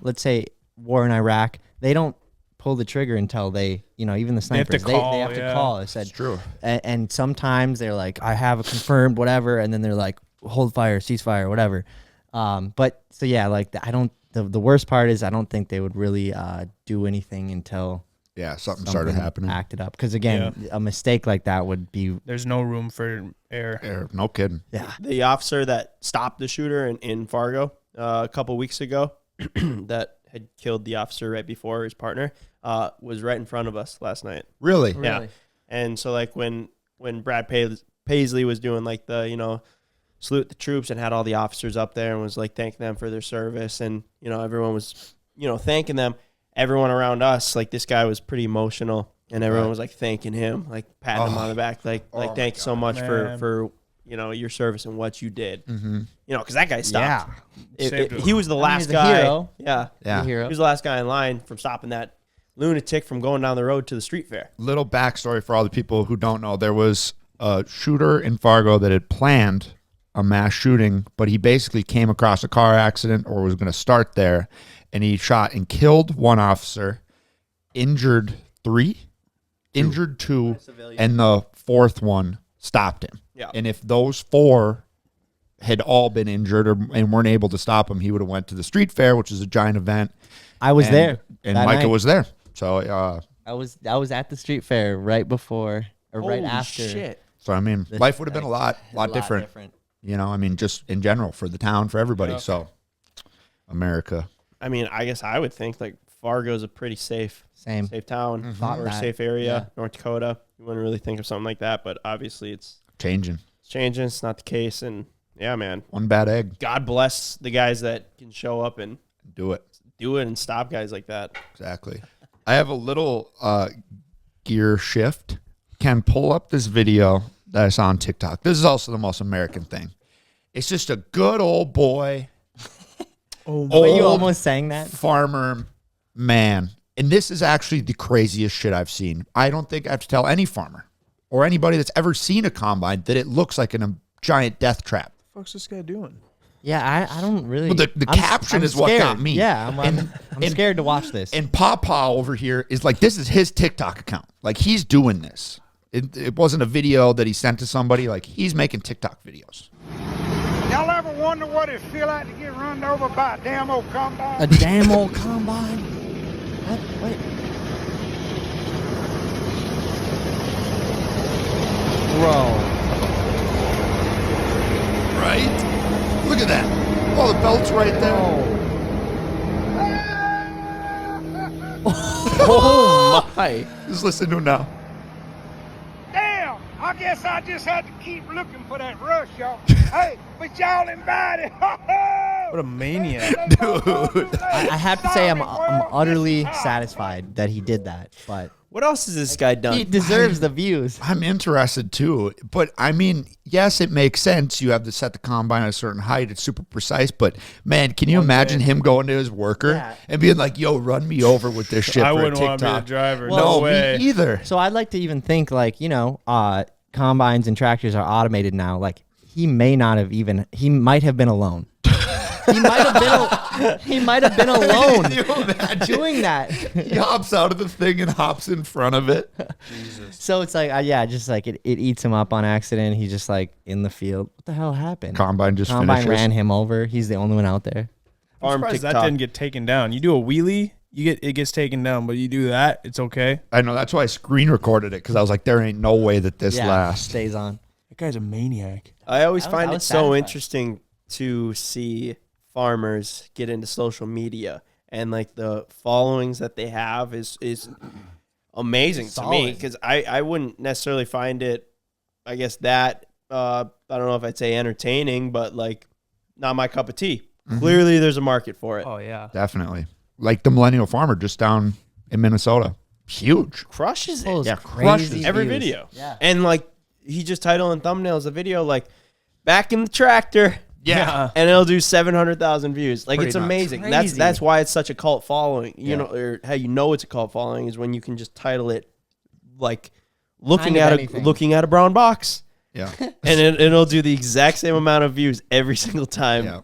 let's say war in Iraq, they don't pull the trigger until they, even the have to snipers, call, they have to yeah. call. I said, It's true. and sometimes they're like, I have a confirmed whatever, and then they're like, hold fire, ceasefire, whatever. But so yeah, like the worst part is I don't think they would really do anything until Yeah, something started something happening. acted up. Because again, a mistake like that would be There's no room for error. No kidding. the officer that stopped the shooter in Fargo a couple weeks ago that had killed the officer right before his partner was right in front of us last night. Really? Yeah. And so like when Brad Paisley was doing like the, salute the troops and had all the officers up there and was like thanking them for their service, and, everyone was, thanking them. Everyone around us, like this guy was pretty emotional, and everyone was like thanking him, like patting him on the back, like thank you so much Man. for your service and what you did. Because that guy stopped. Yeah. He was the last he's a guy. hero. Yeah. The He hero. was the last guy in line from stopping that lunatic from going down the road to the street fair. Little backstory for all the people who don't know. There was a shooter in Fargo that had planned a mass shooting, but he basically came across a car accident or was going to start there, and he shot and killed one officer, injured 3, injured 2, and the 4th one stopped him. Yeah. And if those 4 had all been injured and weren't able to stop him, he would have went to the street fair, which is a giant event. I was there. And that Micah night. was there. So, I was at the street fair right before or right Holy after. shit. I mean, life would have been a lot different. I mean, just in general for the town, for everybody. Yeah. So, America. I mean, I guess I would think like Fargo's a pretty safe town Thought or a that. safe area. Yeah. North Dakota, you wouldn't really think of something like that, but obviously it's Changing. changing. It's not the case, and yeah, man, One bad egg. God bless the guys that can show up and Do it. do it and stop guys like that. Exactly. I have a little gear shift. Can pull up this video that I saw on TikTok. This is also the most American thing. It's just a good old boy, Were you old almost saying that? farmer man. And this is actually the craziest shit I've seen. I don't think I have to tell any farmer or anybody that's ever seen a combine that it looks like a giant death trap. What's this guy doing? Yeah, I don't really. Well, the caption is what scared. got me. Yeah, I'm scared to watch this. And Papa over here is like, this is his TikTok account. Like, he's doing this. It wasn't a video that he sent to somebody. Like, he's making TikTok videos. Y'all ever wonder what it feel like to get run over by a damn old combine? A damn old combine. What? Wait. Bro. Right? Look at that. Oh, the belt's right there. Oh my! Just listen to him now. Damn, I guess I just had to keep looking for that rush, y'all. Hey, but y'all invited. What a maniac. Dude. I have to say I'm utterly satisfied that he did that, but What else has this guy done? he deserves the views. I'm interested too. But I mean, yes, it makes sense. You have to set the combine at a certain height. It's super precise. But man, can you imagine him going to his worker Yeah. and being like, yo, run me over with this shit I for a wouldn't want to be the TikTok? driver. Well, no No, way. me either. So I'd like to even think like, combines and tractors are automated now. Like he might have been alone. He might have been alone Can you imagine? doing that. He hops out of the thing and hops in front of it. So it's like, just like it eats him up on accident. He's just like in the field. What the hell happened? Combine just Combine finishes. ran him over. He's the only one out there. I'm Farm surprised TikTok. that didn't get taken down. You do a wheelie, it gets taken down, but you do that, it's okay. I know. That's why I screen recorded it because I was like, there ain't no way that this lasts. Stays on. That guy's a maniac. I always I find it was so satisfied. interesting to see farmers get into social media and like the followings that they have is amazing to me Solid. because I wouldn't necessarily find it, I guess that I don't know if I'd say entertaining, but like not my cup of tea. Clearly there's a market for it. Oh, yeah. Definitely. Like the millennial farmer just down in Minnesota. Huge. Crushes it. Pulls Yeah, crazy crushes Every views. video. Yeah. And like he just title and thumbnails the video like back in the tractor. Yeah. And it'll do 700,000 views. Like Pretty it's nuts. amazing. Crazy. That's why it's such a cult following. You Yeah. know, or how you know it's a cult following is when you can just title it like looking Kind of at anything. looking at a brown box, Yeah. and it'll do the exact same amount of views every single time. Yeah.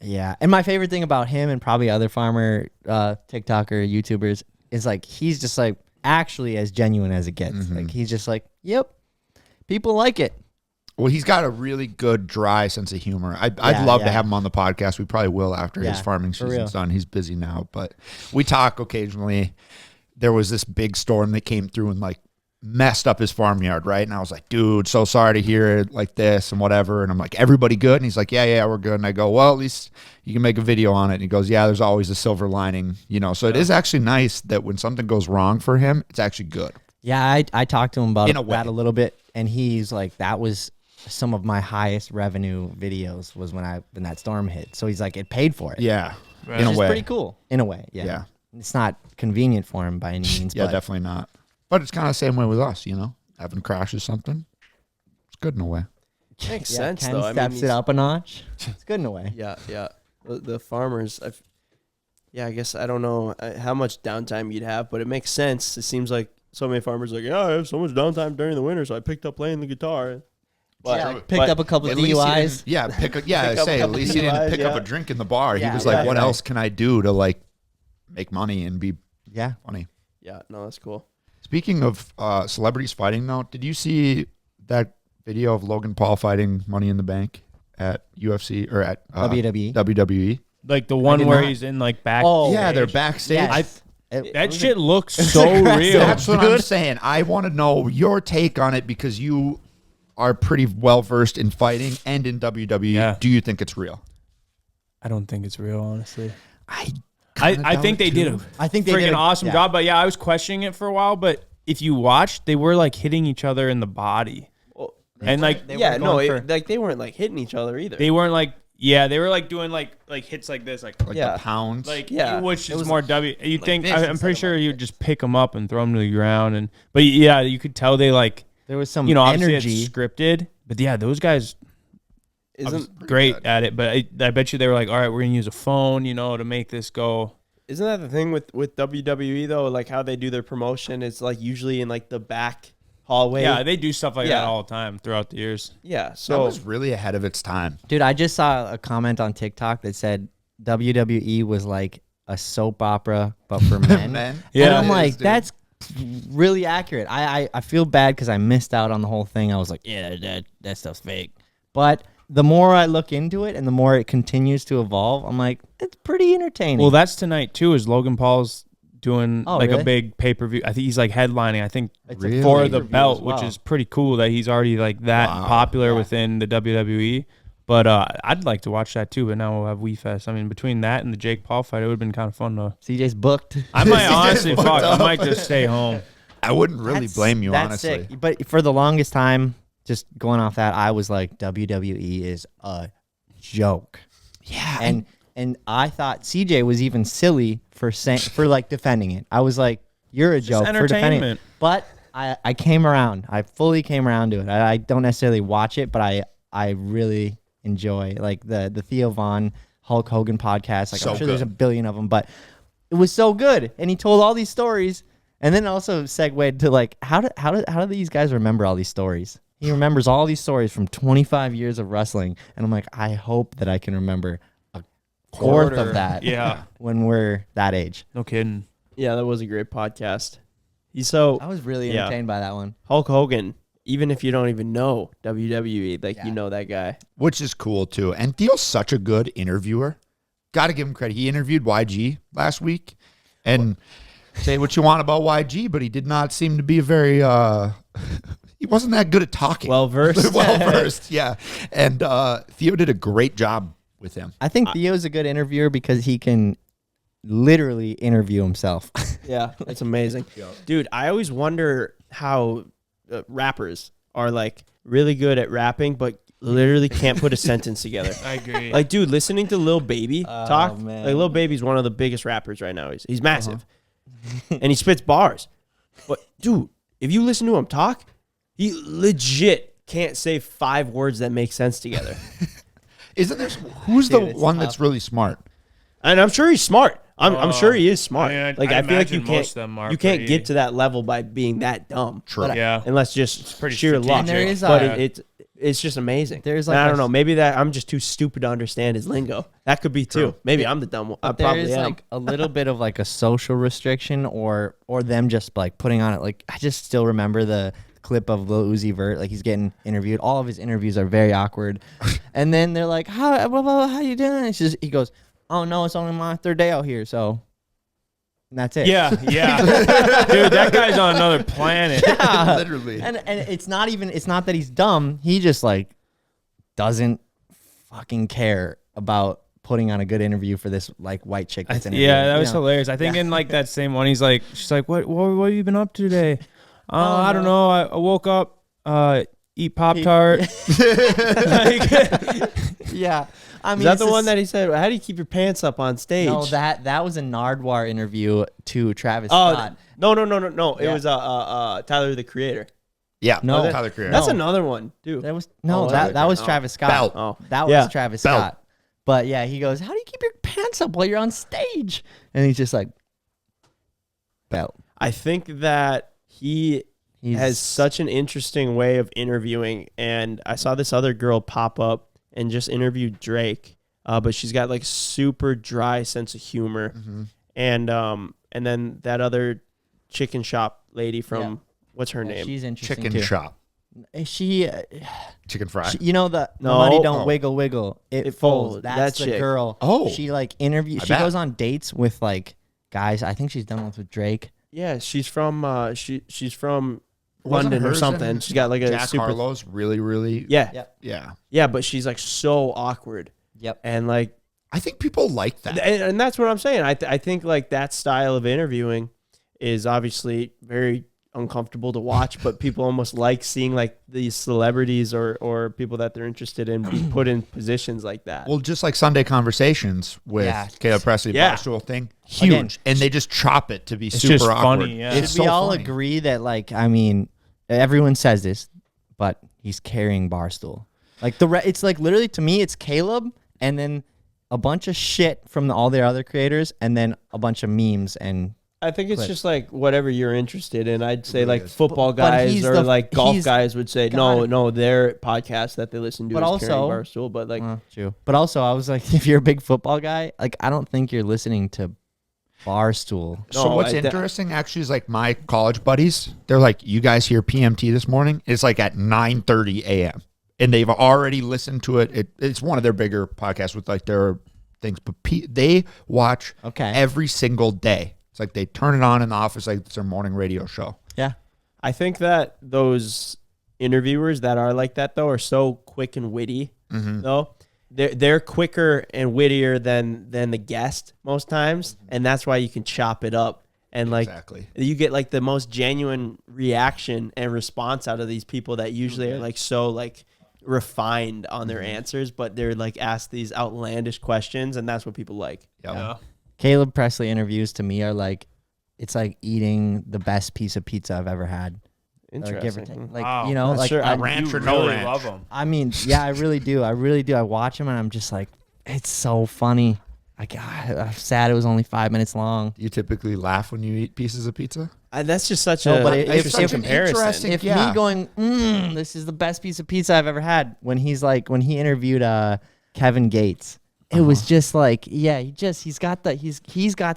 Yeah. And my favorite thing about him and probably other farmer TikToker YouTubers is like he's just like actually as genuine as it gets. Like he's just like, yep, people like it. Well, he's got a really good, dry sense of humor. I'd Yeah, love to yeah. have him on the podcast. We probably will after his Yeah, farming for real. season's done. He's busy now, but we talk occasionally. There was this big storm that came through and like messed up his farmyard, right? And I was like, dude, so sorry to hear it like this and whatever. And I'm like, everybody good? And he's like, yeah, we're good. And I go, well, at least you can make a video on it. And he goes, yeah, there's always a silver lining, you know? So it is actually nice that when something goes wrong for him, it's actually good. Yeah, I talked to him about In a way. that a little bit, and he's like, that was some of my highest revenue videos was when that storm hit. So he's like, it paid for it. Yeah. In Which a is way. pretty cool. In a way, yeah. Yeah. It's not convenient for him by any means. Yeah, but definitely not. But it's kind of the same way with us, you know? Having crashes something. It's good in a way. Makes Yeah, sense Ken though. I steps mean, it up a notch. It's good in a way. Yeah, yeah. The farmers. Yeah, I guess I don't know how much downtime you'd have, but it makes sense. It seems like so many farmers are like, yeah, I have so much downtime during the winter, so I picked up playing the guitar. But, Yeah, picked up a couple At of least he DUIs. didn't- yeah, pick up. Yeah, Pick up a say at couple least he didn't DUIs, pick up yeah. a drink in the bar. He Yeah, was like, right, "What right. else can I do to like make money and be Yeah. funny?" yeah, no, that's cool. Speaking of celebrities fighting, though, did you see that video of Logan Paul fighting Money in the Bank at UFC or at WWE? WWE? Like the one did where not. he's in like back. Oh, Yeah, they're backstage. Yes. That shit looks so aggressive. real. That's what I'm saying. I want to know your take on it because you are pretty well versed in fighting and in WWE. Yeah. Do you think it's real? I don't think it's real, honestly. I I think they did a I think they did freaking a- awesome yeah. job. But yeah, I was questioning it for a while. But if you watched, they were like hitting each other in the body, Well, and like yeah, no, going for- like they weren't like hitting each other either. they weren't like they were like doing like hits like this, like Yeah. the pounds. Yeah. which It is was more W. You think this I'm instead pretty of sure like you'd just pick them up and throw them to the ground, but yeah, you could tell they like There was some obviously energy. it's scripted, but yeah, those guys isn't great at it. But I bet you they were like, all right, we're gonna use a phone, to make this go. isn't that the thing with WWE though? Like how they do their promotion is like usually in like the back hallway. Yeah, they do stuff like Yeah. that all the time throughout the years. Yeah. that So was really ahead of its time. Dude, I just saw a comment on TikTok that said WWE was like a soap opera, but for men. Men? Yeah. And I'm It is, like, dude. that's really accurate. I feel bad because I missed out on the whole thing. I was like, yeah, that stuff's fake. But the more I look into it and the more it continues to evolve, I'm like, it's pretty entertaining. Well, that's tonight too. Is Logan Paul's doing Oh, like really? a big pay per view? I think he's like headlining. I think It's Really? for the pay-per-view belt, as well. which is pretty cool that he's already like that Wow. popular Yeah. within the WWE. But I'd like to watch that too. But now we'll have WeFest. I mean, between that and the Jake Paul fight, it would have been kind of fun to. CJ's booked. I might CJ's honestly booked fuck. I up. might just stay home. I wouldn't really That's- blame you, that's honestly. sick. But for the longest time, just going off that, I was like, WWE is a joke. Yeah, And I thought CJ was even silly for like defending it. I was like, you're a joke for defending it. entertainment. But I came around. I fully came around to it. I don't necessarily watch it, but I really enjoy like the Theo Von Hulk Hogan podcast. Like So I'm sure there's a good. billion of them, but it was so good. And he told all these stories, and then also segued to like how do these guys remember all these stories? He remembers all these stories from 25 years of wrestling, and I'm like, I hope that I can remember a fourth of that. Yeah. When we're that age. No kidding. yeah, that was a great podcast. He's so I was really Yeah. entertained by that one. Hulk Hogan. Even if you don't even know WWE, like you know that guy. which is cool too. And Theo's such a good interviewer. Got to give him credit. He interviewed YG last week, and say what you want about YG, but he did not seem to be a very. He wasn't that good at talking. Well versed. well versed, yeah. And Theo did a great job with him. I think Theo's a good interviewer because he can literally interview himself. Yeah, it's amazing. Dude, I always wonder how rappers are like really good at rapping, but literally can't put a sentence together. I agree. Like, dude, listening to Lil Baby talk, man. like Lil Baby's one of the biggest rappers right now. He's massive, and he spits bars. But dude, if you listen to him talk, he legit can't say 5 words that make sense together. Isn't there? Who's Dude, the it's one tough. that's really smart? And I'm sure he's smart. I'm sure he is smart. I mean, like I I feel like you imagine most of can't them are you can't pretty- get to that level by being that dumb. True. yeah. Unless just pretty sheer luck. strategic. And there is but a- it's just amazing. There's And like I a- don't know. Maybe that I'm just too stupid to understand his lingo. That could be too. Maybe I'm the dumb one. I There probably is am. like a little bit of like a social restriction or them just like putting on it. Like I just still remember the clip of Lil Uzi Vert, like he's getting interviewed. All of his interviews are very awkward. And then they're like, how you doing? It's just, he goes, oh no, it's only my 3rd day out here. So and that's it. Yeah, dude, that guy's on another planet. Yeah. Literally. And it's not that he's dumb. He just like doesn't fucking care about putting on a good interview for this like white chick that's interviewing. Yeah, that you was know? hilarious. I think in like that same one, she's like, what have you been up to today? I don't know. I woke up, eat Pop-Tart. Yeah. I mean, Is that it's the one just- that he said? How do you keep your pants up on stage? No, that was a Nardwar interview to Travis Oh Scott. no! It Yeah. was Tyler the Creator. Yeah, No. Tyler Creator. That's No. another one, too. That was no, Oh, that was oh. Travis Scott. Belt. Oh, That yeah. was Travis Belt. Scott. But yeah, he goes, "How do you keep your pants up while you're on stage?" And he's just like, "Belt." I think that he has such an interesting way of interviewing. And I saw this other girl pop up and just interviewed Drake. But she's got like super dry sense of humor. And then that other chicken shop lady from what's her name? She's interesting Chicken too. shop. She, Chicken fry. you know the No. money don't Oh. wiggle wiggle. It It folds. folds. That's That the chick. girl. Oh. She like interviews. I She bet. goes on dates with like guys. I think she's done one with Drake. Yeah, she's from she's from Wasn't London or hers something. and She's got like a Jack super Harlow's really. yeah, Yep. Yeah. yeah, but she's like so awkward Yep. and like I think people like that. and that's what I'm saying. I think like that style of interviewing is obviously very uncomfortable to watch, but people almost like seeing like these celebrities or people that they're interested in be put in positions like that. Well, just like Sunday Conversations with Yeah. Caleb Presley, Yeah. Barstool thing, huge, Again, and they just chop it to be It's super just awkward. funny, yeah. It's Should we so all funny. agree that like I mean everyone says this, but he's carrying Barstool. Like it's like literally to me it's Caleb and then a bunch of shit from all their other creators and then a bunch of memes and I think it's clips. just like whatever you're interested in. I'd say like is. football But guys he's or the- like golf he's guys would say no, their podcast that they listen to But is also- carrying Barstool. But like true. But also I was like if you're a big football guy, like I don't think you're listening to Barstool. So No, what's I- interesting actually is like my college buddies, they're like, you guys hear PMT this morning? It's like at 9:30 a.m. And they've already listened to it. It's one of their bigger podcasts with like their things. But they watch Okay. every single day. It's like they turn it on in the office like it's their morning radio show. Yeah. I think that those interviewers that are like that though are so quick and witty. Though they're quicker and wittier than the guest most times, and that's why you can chop it up and like Exactly. you get like the most genuine reaction and response out of these people that usually are like so like refined on their answers, but they're like asked these outlandish questions, and that's what people like. Yep. Caleb Presley interviews to me are like it's like eating the best piece of pizza I've ever had. Or give or take. Interesting. Like Wow. you know, That's like sure. I, Ranch You or no really ranch? love them. I mean, yeah, I really do. I really do. I watch him and I'm just like, it's so funny. Like, I'm sad it was only 5 minutes long. Do you typically laugh when you eat pieces of pizza? That's just such No, a but if- interesting if- comparison. interesting- If Yeah. me going, this is the best piece of pizza I've ever had. When he interviewed Kevin Gates, it was just like, yeah, he's got the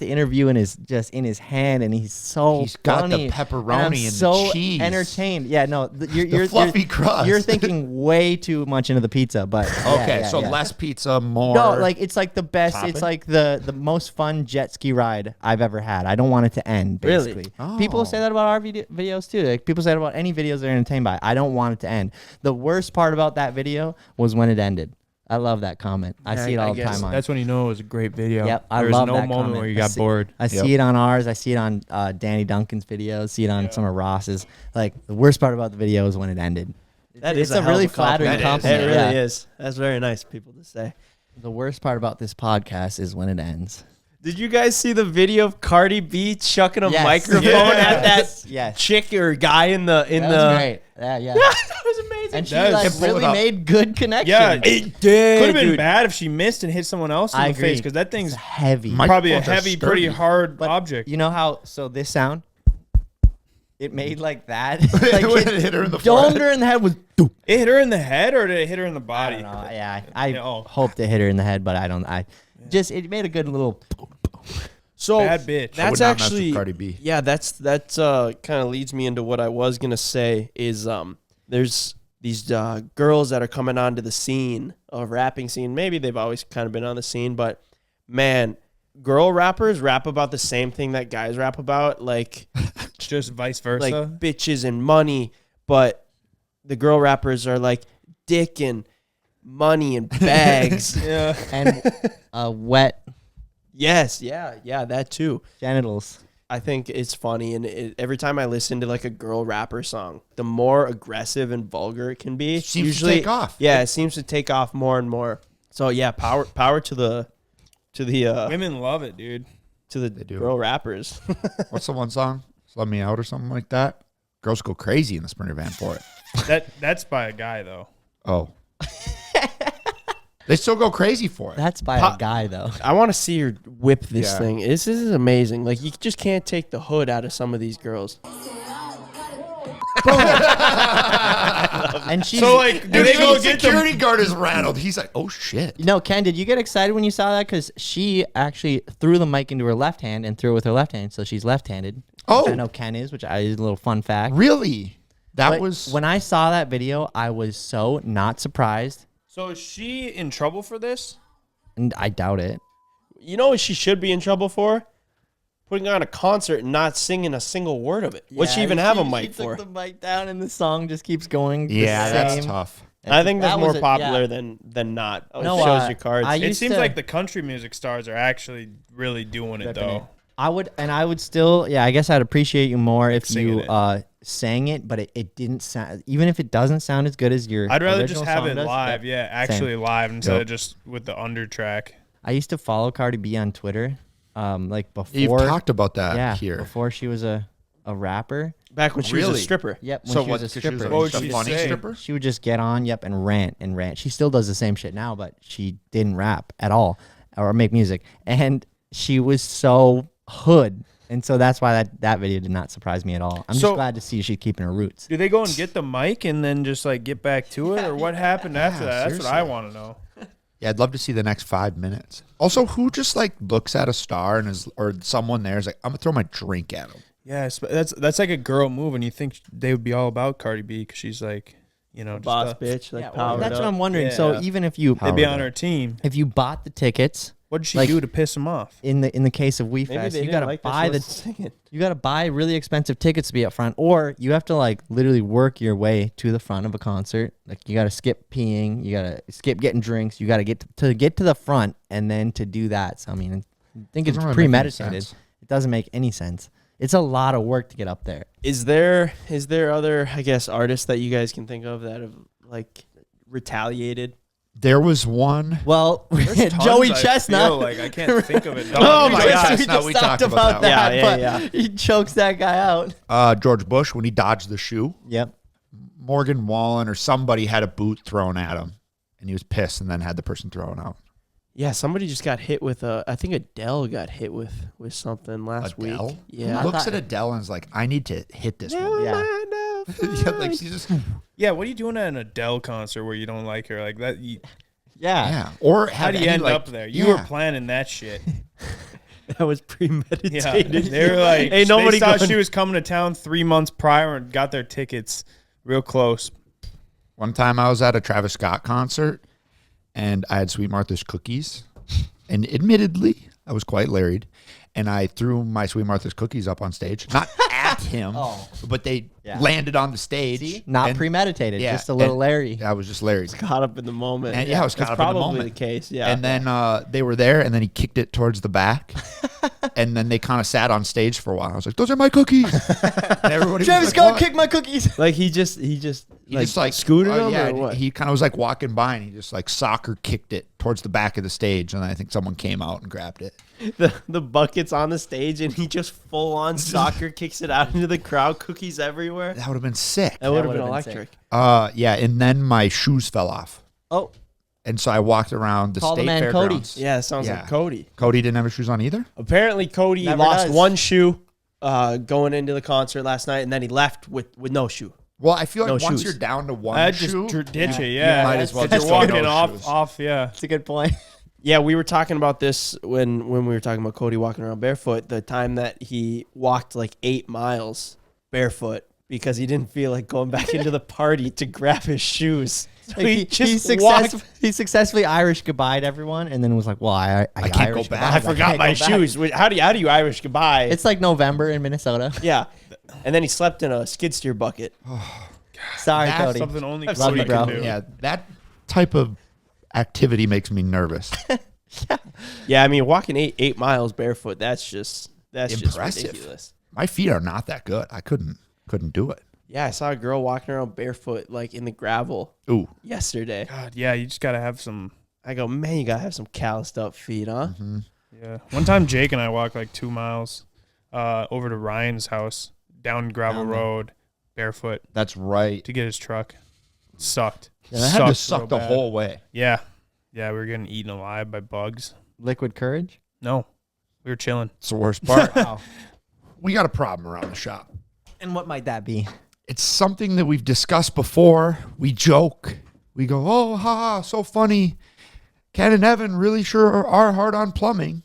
interview in his hand, and he's so He's got funny. the pepperoni I'm and the so cheese. entertained. Yeah, no, you're fluffy crust. You're thinking way too much into the pizza, but Okay, yeah, so yeah. less pizza, more. No, like it's like the best. topping? It's like the most fun jet ski ride I've ever had. I don't want it to end. Really? Basically, Oh. people say that about our videos too. Like people say that about any videos they're entertained by. I don't want it to end. The worst part about that video was when it ended. I love that comment. I Yeah, see it I all the guess time on. That's when you know it was a great video. Yep, I There was love no that moment comment. where you I got see- bored. I see it on ours. I see it on Danny Duncan's videos. See it on some of Ross's. Like the worst part about the video is when it ended. That It's is a hell of really a compliment. flattering compliment. It really yeah. is. That's very nice of people to say. The worst part about this podcast is when it ends. Did you guys see the video of Cardi B chucking a Yes. microphone at that Yes. chick or guy in the That was great. Yeah, yeah. that was amazing. And she That like is- really made good connection. Yeah, it did. Could have been dude. bad if she missed and hit someone else in I the agree. face because that thing's It's heavy. probably a Microphones are heavy, pretty sturdy. hard But object. You know how? So this sound, it made like that. When it hit her in the domed forehead. her in the head was. It hit her in the head or did it hit her in the I body? don't know. Yeah, I Yeah, oh. hoped it hit her in the head, but I don't. It made a good little. So Bad bitch. That's I would not mess with actually Cardi B. Yeah, that's kind of leads me into what I was gonna say is there's these girls that are coming onto the scene of rapping scene. Maybe they've always kind of been on the scene, but man, girl rappers rap about the same thing that guys rap about, like Just vice versa. like bitches and money, but the girl rappers are like dick and money and bags. yeah. And wet Yes, yeah, that too. genitals. I think it's funny, and every time I listen to like a girl rapper song, the more aggressive and vulgar it can be, Seems to usually take off. Yeah, it seems to take off more and more. So yeah, power to the Women love it, dude. to the do. girl rappers. What's the one song? Just Let Me Out or something like that. Girls go crazy in the Sprinter van for it. That's by a guy though. Oh. They still go crazy for it. That's by a guy though. I want to see her whip this Yeah. thing. This is amazing. Like, you just can't take the hood out of some of these girls. And she's So like, do they go the get security guard is rattled. He's like, oh shit. No, Ken, did you get excited when you saw that? Because she actually threw the mic into her left hand and threw it with her left hand, so she's left-handed. Oh. Which I know Ken is, which is a little fun fact. Really? That But was when I saw that video, I was so not surprised, So is she in trouble for this? and I doubt it. You know what she should be in trouble for? Putting on a concert and not singing a single word of it. Would she even have a mic for? Took the mic down, and the song just keeps going. the Yeah, that's same. tough. And I think that's that more was popular yeah. than not. It No, shows your cards. I It used seems to- like the country music stars are actually really doing it Ripping though. it. I would still, I guess I'd appreciate you more if Singing you it. sang it, but it didn't sound, even if it doesn't sound as good as your I'd rather original just have song it does. live, Yep. yeah, actually live instead Yep. of just with the under track. I used to follow Cardi B on Twitter, like before. You've talked about that yeah, here. before she was a rapper. Back when she was Really? a stripper. Yep, when So she what? was a 'Cause she was stripper. What would a she funny say? stripper? She would just get on, and rant. She still does the same shit now, but she didn't rap at all or make music. And she was so hood. And so that's why that video did not surprise me at all. I'm So- just glad to see she's keeping her roots. Do they go and get the mic and then just like get back to it, or what happened after that? That's what I want to know. Yeah, I'd love to see the next 5 minutes. Also, who just like looks at a star and is, or someone there is like, I'm gonna throw my drink at him. Yeah, that's like a girl move, and you think they would be all about Cardi B because she's like, you know, just Boss bitch. Like, Yeah, powered that's what up. I'm wondering. Yeah. So even if you they'd be on her team. if you bought the tickets What did she Like- do to piss him off? in the case of Maybe WeFest, they you didn't gotta like buy this the singing. you gotta buy really expensive tickets to be up front, or you have to like literally work your way to the front of a concert. Like you gotta skip peeing, you gotta skip getting drinks, you gotta get to the front, and then to do that. So I mean, I think it's Doesn't really make any premeditated. sense. It doesn't make any sense. It's a lot of work to get up there. Is there other, I guess, artists that you guys can think of that have like retaliated? There was one. Well, There's Joey tons, I Chestnut. feel like I can't think of it. Oh my We God. just Chestnut, we talked talked about about that that, one. but Yeah. he chokes that guy out. George Bush, when he dodged the shoe, Yep. Morgan Wallen or somebody had a boot thrown at him, and he was pissed, and then had the person thrown out. Yeah, somebody just got hit with I think Adele got hit with something last Adele? week. Yeah. Looks at Adele and is like, I need to hit this woman. Yeah. Yeah, like she's just Yeah, what are you doing at an Adele concert where you don't like her? Like that. Yeah. yeah. Or How have do you any, end like, up there? You yeah. were planning that shit. That was Yeah, premeditated. they were like, Ain't nobody they thought going- she was coming to town 3 months prior and got their tickets real close. One time I was at a Travis Scott concert, and I had Sweet Martha's cookies, and admittedly, I was quite larried, and I threw my Sweet Martha's cookies up on stage, not at him, but they Yeah. landed on the stage. See? Not and- premeditated. yeah, Just a little and- Larry. I was just larried. Caught up in the moment. And, yeah, I was caught That's up in the probably moment. the case. Yeah. And then they were there, and then he kicked it towards the back, and then they kind of sat on stage for a while. I was like, "Those are my cookies." And everybody Travis was like, Scott "What?" kicked my cookies. like he just He like, just like scooted him yeah, or what? he kind of was like walking by, and he just like soccer kicked it towards the back of the stage, and I think someone came out and grabbed it. the bucket's on the stage and he just full on soccer kicks it out into the crowd. Cookies everywhere. That would have been sick. That would have been would've been electric. Yeah, and then my shoes fell off, Oh, and so I walked around the Call the state man Cody. fairgrounds. Yeah, it sounds Yeah. like Cody. Cody didn't have his shoes on either. Apparently, Cody Never lost does. one shoe going into the concert last night, and then he left with no shoe. Well, I feel like No once shoes. you're down to one I'd just shoe, ditch it. you Yeah, might as well If you're just go walking no off. shoes. Yeah. that's a good point. Yeah, we were talking about this when we were talking about Cody walking around barefoot. The time that he walked like 8 miles barefoot because he didn't feel like going back into the party to grab his shoes. So he just walked. He successfully Irish goodbye'd everyone, and then was like, "Well, I can't Irish go back. I goodbye. forgot can't my go back." shoes. How do you Irish goodbye? It's like November in Minnesota. yeah, and then he slept in a skid steer bucket. Sorry, That's Cody. Something only Love Cody you, bro. can do. yeah, that type of activity makes me nervous. Yeah, I mean walking 8 miles barefoot. That's just Impressive. ridiculous. My feet are not that good. I couldn't do it. Yeah, I saw a girl walking around barefoot like in the gravel Ooh, yesterday. God, yeah, you just gotta have some. I go, man, you gotta have some calloused up feet, huh? Yeah. One time, Jake and I walked like 2 miles over to Ryan's house down gravel Down there. road. barefoot That's right. to get his truck. It sucked. Yeah, that had to Sucked real suck the bad. whole way. Yeah. Yeah, we were getting eaten alive by bugs. Liquid courage. No, we were chilling. It's the worst part. Wow. We got a problem around the shop. And what might that be? It's something that we've discussed before. We joke. We go, oh, haha, so funny. Ken and Evan really sure are hard on plumbing.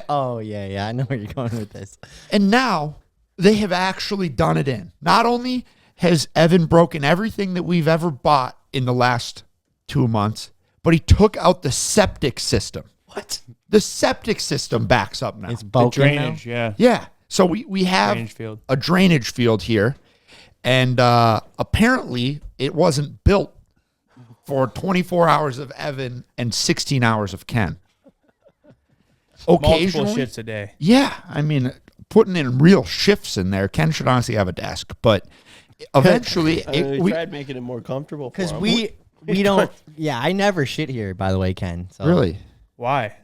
Oh, yeah. I know where you're going with this. And now they have actually done it in. Not only has Evan broken everything that we've ever bought in the last 2 months, but he took out the septic system. What? The septic system backs up now. It's The broken now? drainage, yeah. Yeah. So we have Drainage field. a drainage field here. And apparently it wasn't built for 24 hours of Evan and 16 hours of Ken. Multiple Occasionally. shits a day. Yeah. I mean, putting in real shifts in there. Ken should honestly have a desk. But eventually, We tried making it more comfortable for Because him. we don't. Yeah, I never shit here, by the way, Ken. So. really. Why?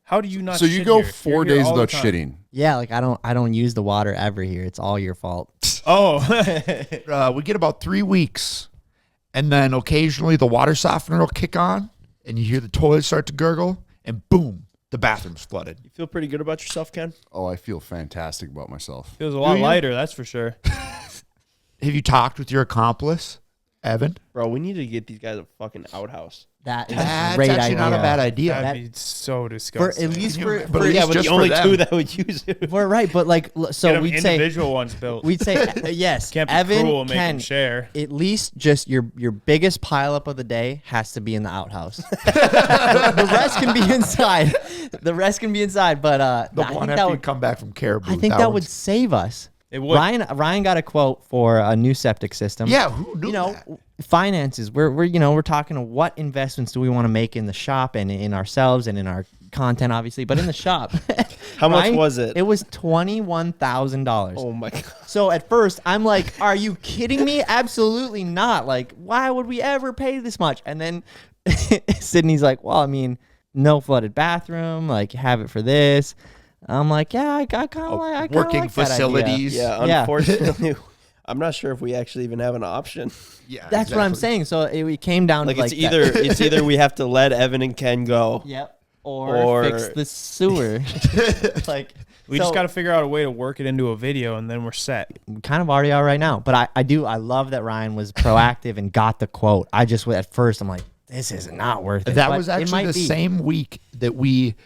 How do you not? So you shit go here? 4 You're here days all the without time. shitting. Yeah, like I don't use the water ever here. It's all your fault. Oh, We get about 3 weeks. And then occasionally the water softener will kick on. And you hear the toilet start to gurgle. And boom, the bathroom's flooded. You feel pretty good about yourself, Ken? Oh, I feel fantastic about myself. feels a lot you? lighter. That's for sure. Have you talked with your accomplice, Evan? Bro, we need to get these guys a fucking outhouse. That is a That's great actually not not a bad That'd idea. be so For disgusting. at least for, But for at Yeah, least but just the for only them. two that would use it. we're right, but like so Get 'em we'd say individual ones built. we'd say yes. Can't be Evan cruel and make Ken, them share. at least just your biggest pileup of the day has to be in the outhouse. the rest can be inside. The rest can be inside, but The I one think after that you would come back from Caribou. I think that would one's- save us. It would. Ryan got a quote for a new septic system. Yeah, who knew You know, that? finances. We're talking of what investments do we want to make in the shop and in ourselves and in our content, obviously, but in the shop. How much was it? It was $21,000. Oh my god. So at first, I'm like, "Are you kidding me? Absolutely not! Like, why would we ever pay this much?" And then Sydney's like, "Well, I mean, no flooded bathroom. Like, have it for this." I'm like, "Yeah, I kind of like I kinda Working like that idea." facilities. Yeah, Yeah. unfortunately, I'm not sure if we actually even have an option. Yeah, That's what I'm exactly. saying. So it came down Like to it's like either that. it's either we have to let Evan and Ken go. Yep. Or Or- fix the sewer. Like We just got to figure out a way to work it into a video, and then we're set. we kind of already are right now. But I love that Ryan was proactive and got the quote. I just at first I'm like, this is not worth it. That But was it actually might the be. same week that we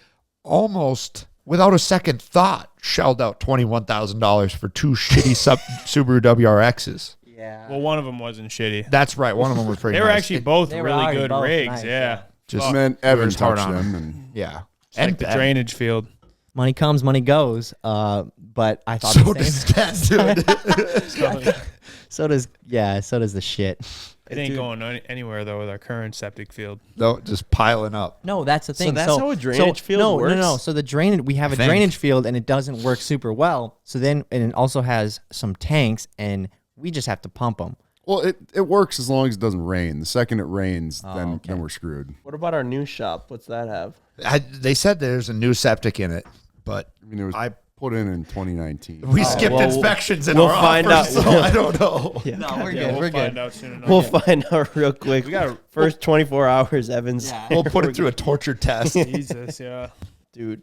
almost, without a second thought, shelled out $21,000 for two shitty Subaru WRXs. Yeah. Well, one of them wasn't shitty. That's right. One of them was pretty They were nice. actually both They were really already good both rigs. nice, Yeah. Just And then Evan Where's hard touched on them, and yeah. Like the that- drainage field. Money comes, money goes. But I thought So the does same. that, dude. So does the shit. It ain't going anywhere, though, with our current septic field. No, just piling up. No, that's the thing. that's how a drainage field works? No. So the drainage, we have a think. drainage field and it doesn't work super well. So then, and it also has some tanks and we just have to pump them. well, it works as long as it doesn't rain. The second it rains, Oh, then we're screwed. What about our new shop? What's that have? They said there's a new septic in it, but I mean, it was put in 2019. we skipped well, inspections in we'll our find offers, out. so I don't know. Yeah. No, we're Yeah, good. we'll We're find good. out soon enough. We'll find out real quick. We gotta- First 24 hours, Evans. Yeah. We'll put it through a torture test. Jesus, yeah. Dude,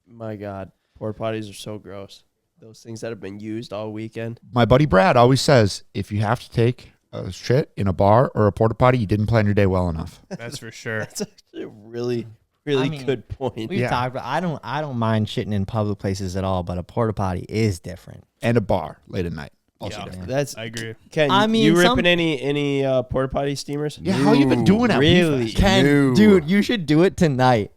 my God. Porta potties are so gross. Those things that have been used all weekend. My buddy Brad always says, if you have to take a shit in a bar or a porta potty, you didn't plan your day well enough. That's for sure. That's actually a really I mean, good point. We've Yeah. talked about. I don't mind shitting in public places at all, but a porta potty is different. And a bar late at night. Also Yeah. different. That's I agree. Ken. I mean, you some- ripping any porta potty steamers? Yeah, how you been doing that? Really? Ken, No. dude, you should do it tonight.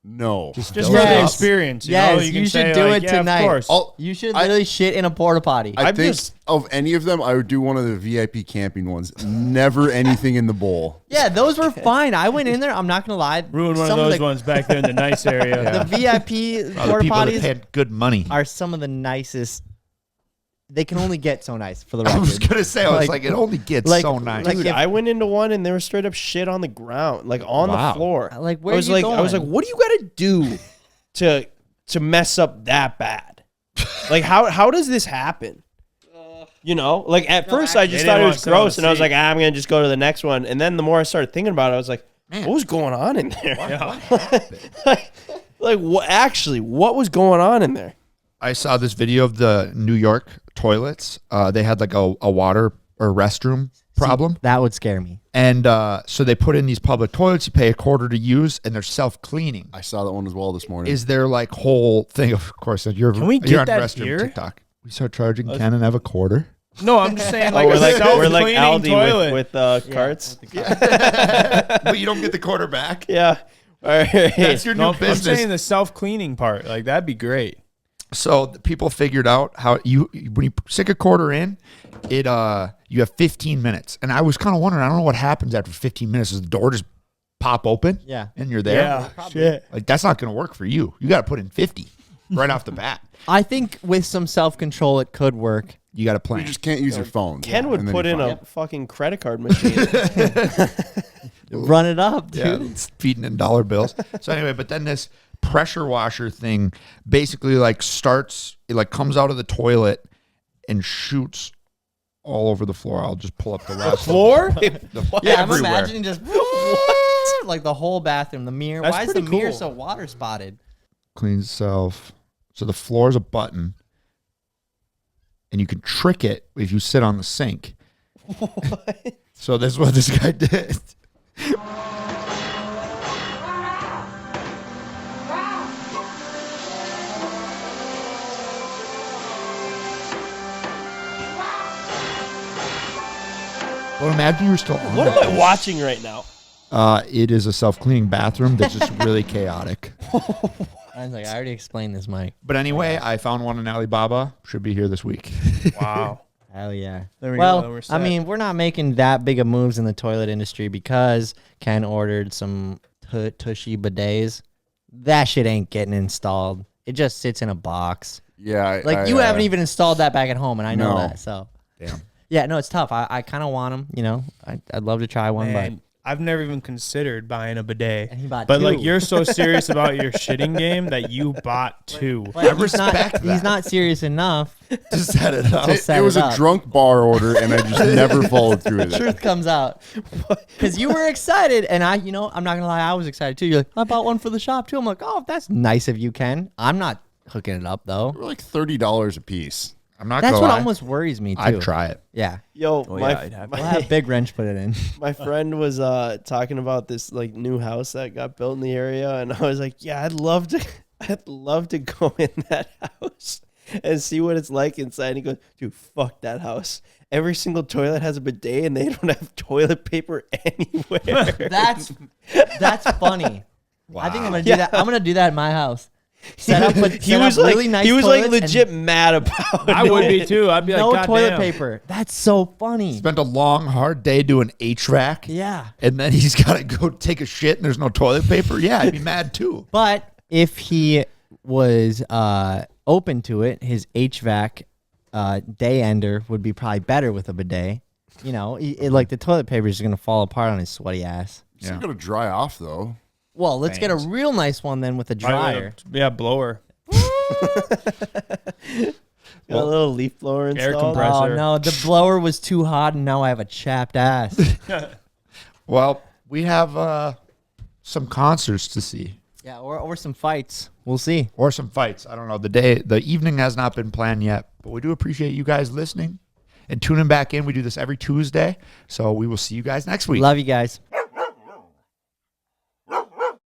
No. Just Yes. for the experience. You know? Yes, You can you should say, do like, it yeah, tonight. Of course. I'll- You should I- literally shit in a porta potty. I I'm think just- of any of them, I would do one of the VIP camping ones. Never anything in the bowl. Yeah, those were fine. I went in there. I'm not gonna lie. Ruin one of some those the, ones back there in the nice area. The VIP Other porta people that potties had good money. are some of the nicest. They can only get so nice for the I was record. gonna say, I was Like- like, it only gets like- so nice. like Dude, if- I went into one and there was straight up shit on the ground, like on Wow. the floor. Like, where I was you like, I was like, going? what do you got to do to mess up that bad? Like, how does this happen? You know, like at first I just They thought didn't it want was to sit on gross, the and I was seat. like, I'm gonna just go to the next one. And then the more I started thinking about it, I was like, what was going on in there? like what? Actually, what was going on in there? I saw this video of the New York toilets. They had like a water or restroom problem. That would scare me. And so they put in these public toilets. You pay $0.25 to use, and they're self-cleaning. I saw that one as well this morning. Is there like whole thing? Of course, you're Can we you're get on that restroom here? TikTok. We start charging Ken and have a quarter. No, I'm just saying like we're a like self-cleaning Aldi toilet. with carts. But you don't get the quarter back. Yeah. All right. That's your new No, I'm business. saying the self-cleaning part. Like that'd be great. So the people figured out how when you stick a quarter in, it you have 15 minutes. And I was kind of wondering, I don't know what happens after 15 minutes. Does the door just pop open? Yeah. And you're there? Yeah. Shit. Like that's not going to work for you. You got to put in 50 right off the bat. I think with some self-control, it could work. You got to plan. You just can't use your phone. Ken would And then put you're in fine. a fucking credit card machine. Run it up, dude. Yeah, it's feeding in dollar bills. So anyway, but then this pressure washer thing basically like starts, it like comes out of the toilet and shoots all over the floor. I'll just pull up the last Floor? Yeah, I'm everywhere. imagining just like the whole bathroom, the mirror. That's Why is the pretty mirror cool. so water spotted? Cleans itself. So the floor is a button, and you can trick it if you sit on the sink. So that's what this guy did. Well, imagine you were still on What that. am I watching right now? It is a self-cleaning bathroom that's just really chaotic. I was like, I already explained this, Mike. But anyway, I found one in Alibaba. Should be here this week. Wow. Hell yeah. There we go, Well, then we're I set. mean, we're not making that big of moves in the toilet industry because Ken ordered some tushy bidets. That shit ain't getting installed. It just sits in a box. Yeah. Like, you haven't even installed that back at home, and I know No. that. So, Damn. yeah, no, it's tough. I kind of want them, you know. I'd love to try one, Man, I've never even considered buying a bidet. And he bought but like two. you're so serious about your shitting game that you bought two. but I he's not, respect he's that. not serious enough. To set it up. to set It was it a up. drunk bar order, and I just never followed through with it. Truth comes out because you were excited, and I'm not gonna lie, I was excited too. You're like, I bought one for the shop too. I'm like, oh, that's nice of you, Ken. I'm not hooking it up though. They were like $30 a piece. I'm not That's gonna what lie. almost worries me too. I'd try it. Yeah, Yo, Oh, my, yeah, I'd have we'll have Big Wrench put it in. my friend was talking about this like new house that got built in the area, and I was like, yeah, I'd love to go in that house and see what it's like inside. And he goes, dude, fuck that house. Every single toilet has a bidet, and they don't have toilet paper anywhere. That's funny. I think I'm gonna do that. I'm gonna do that in my house. Set up, He was like, really nice he was like toilets legit mad about it. I would be too. I'd be and like, no God toilet damn. paper. That's so funny. Spent a long, hard day doing HVAC. Yeah, And then he's got to go take a shit and there's no toilet paper. Yeah, I'd be mad too. but if he was open to it, his HVAC day ender would be probably better with a bidet. You know, like the toilet paper is gonna fall apart on his sweaty ass. It's still got to dry off, though. Well, let's get a real nice one then with a dryer. Yeah, blower. Got a little leaf blower Air installed. compressor. Oh no, the blower was too hot, and now I have a chapped ass. Well, we have some concerts to see Yeah, or some fights. We'll see. or some fights. I don't know. The evening has not been planned yet, but we do appreciate you guys listening and tuning back in. We do this every Tuesday. So we will see you guys next week. Love you guys.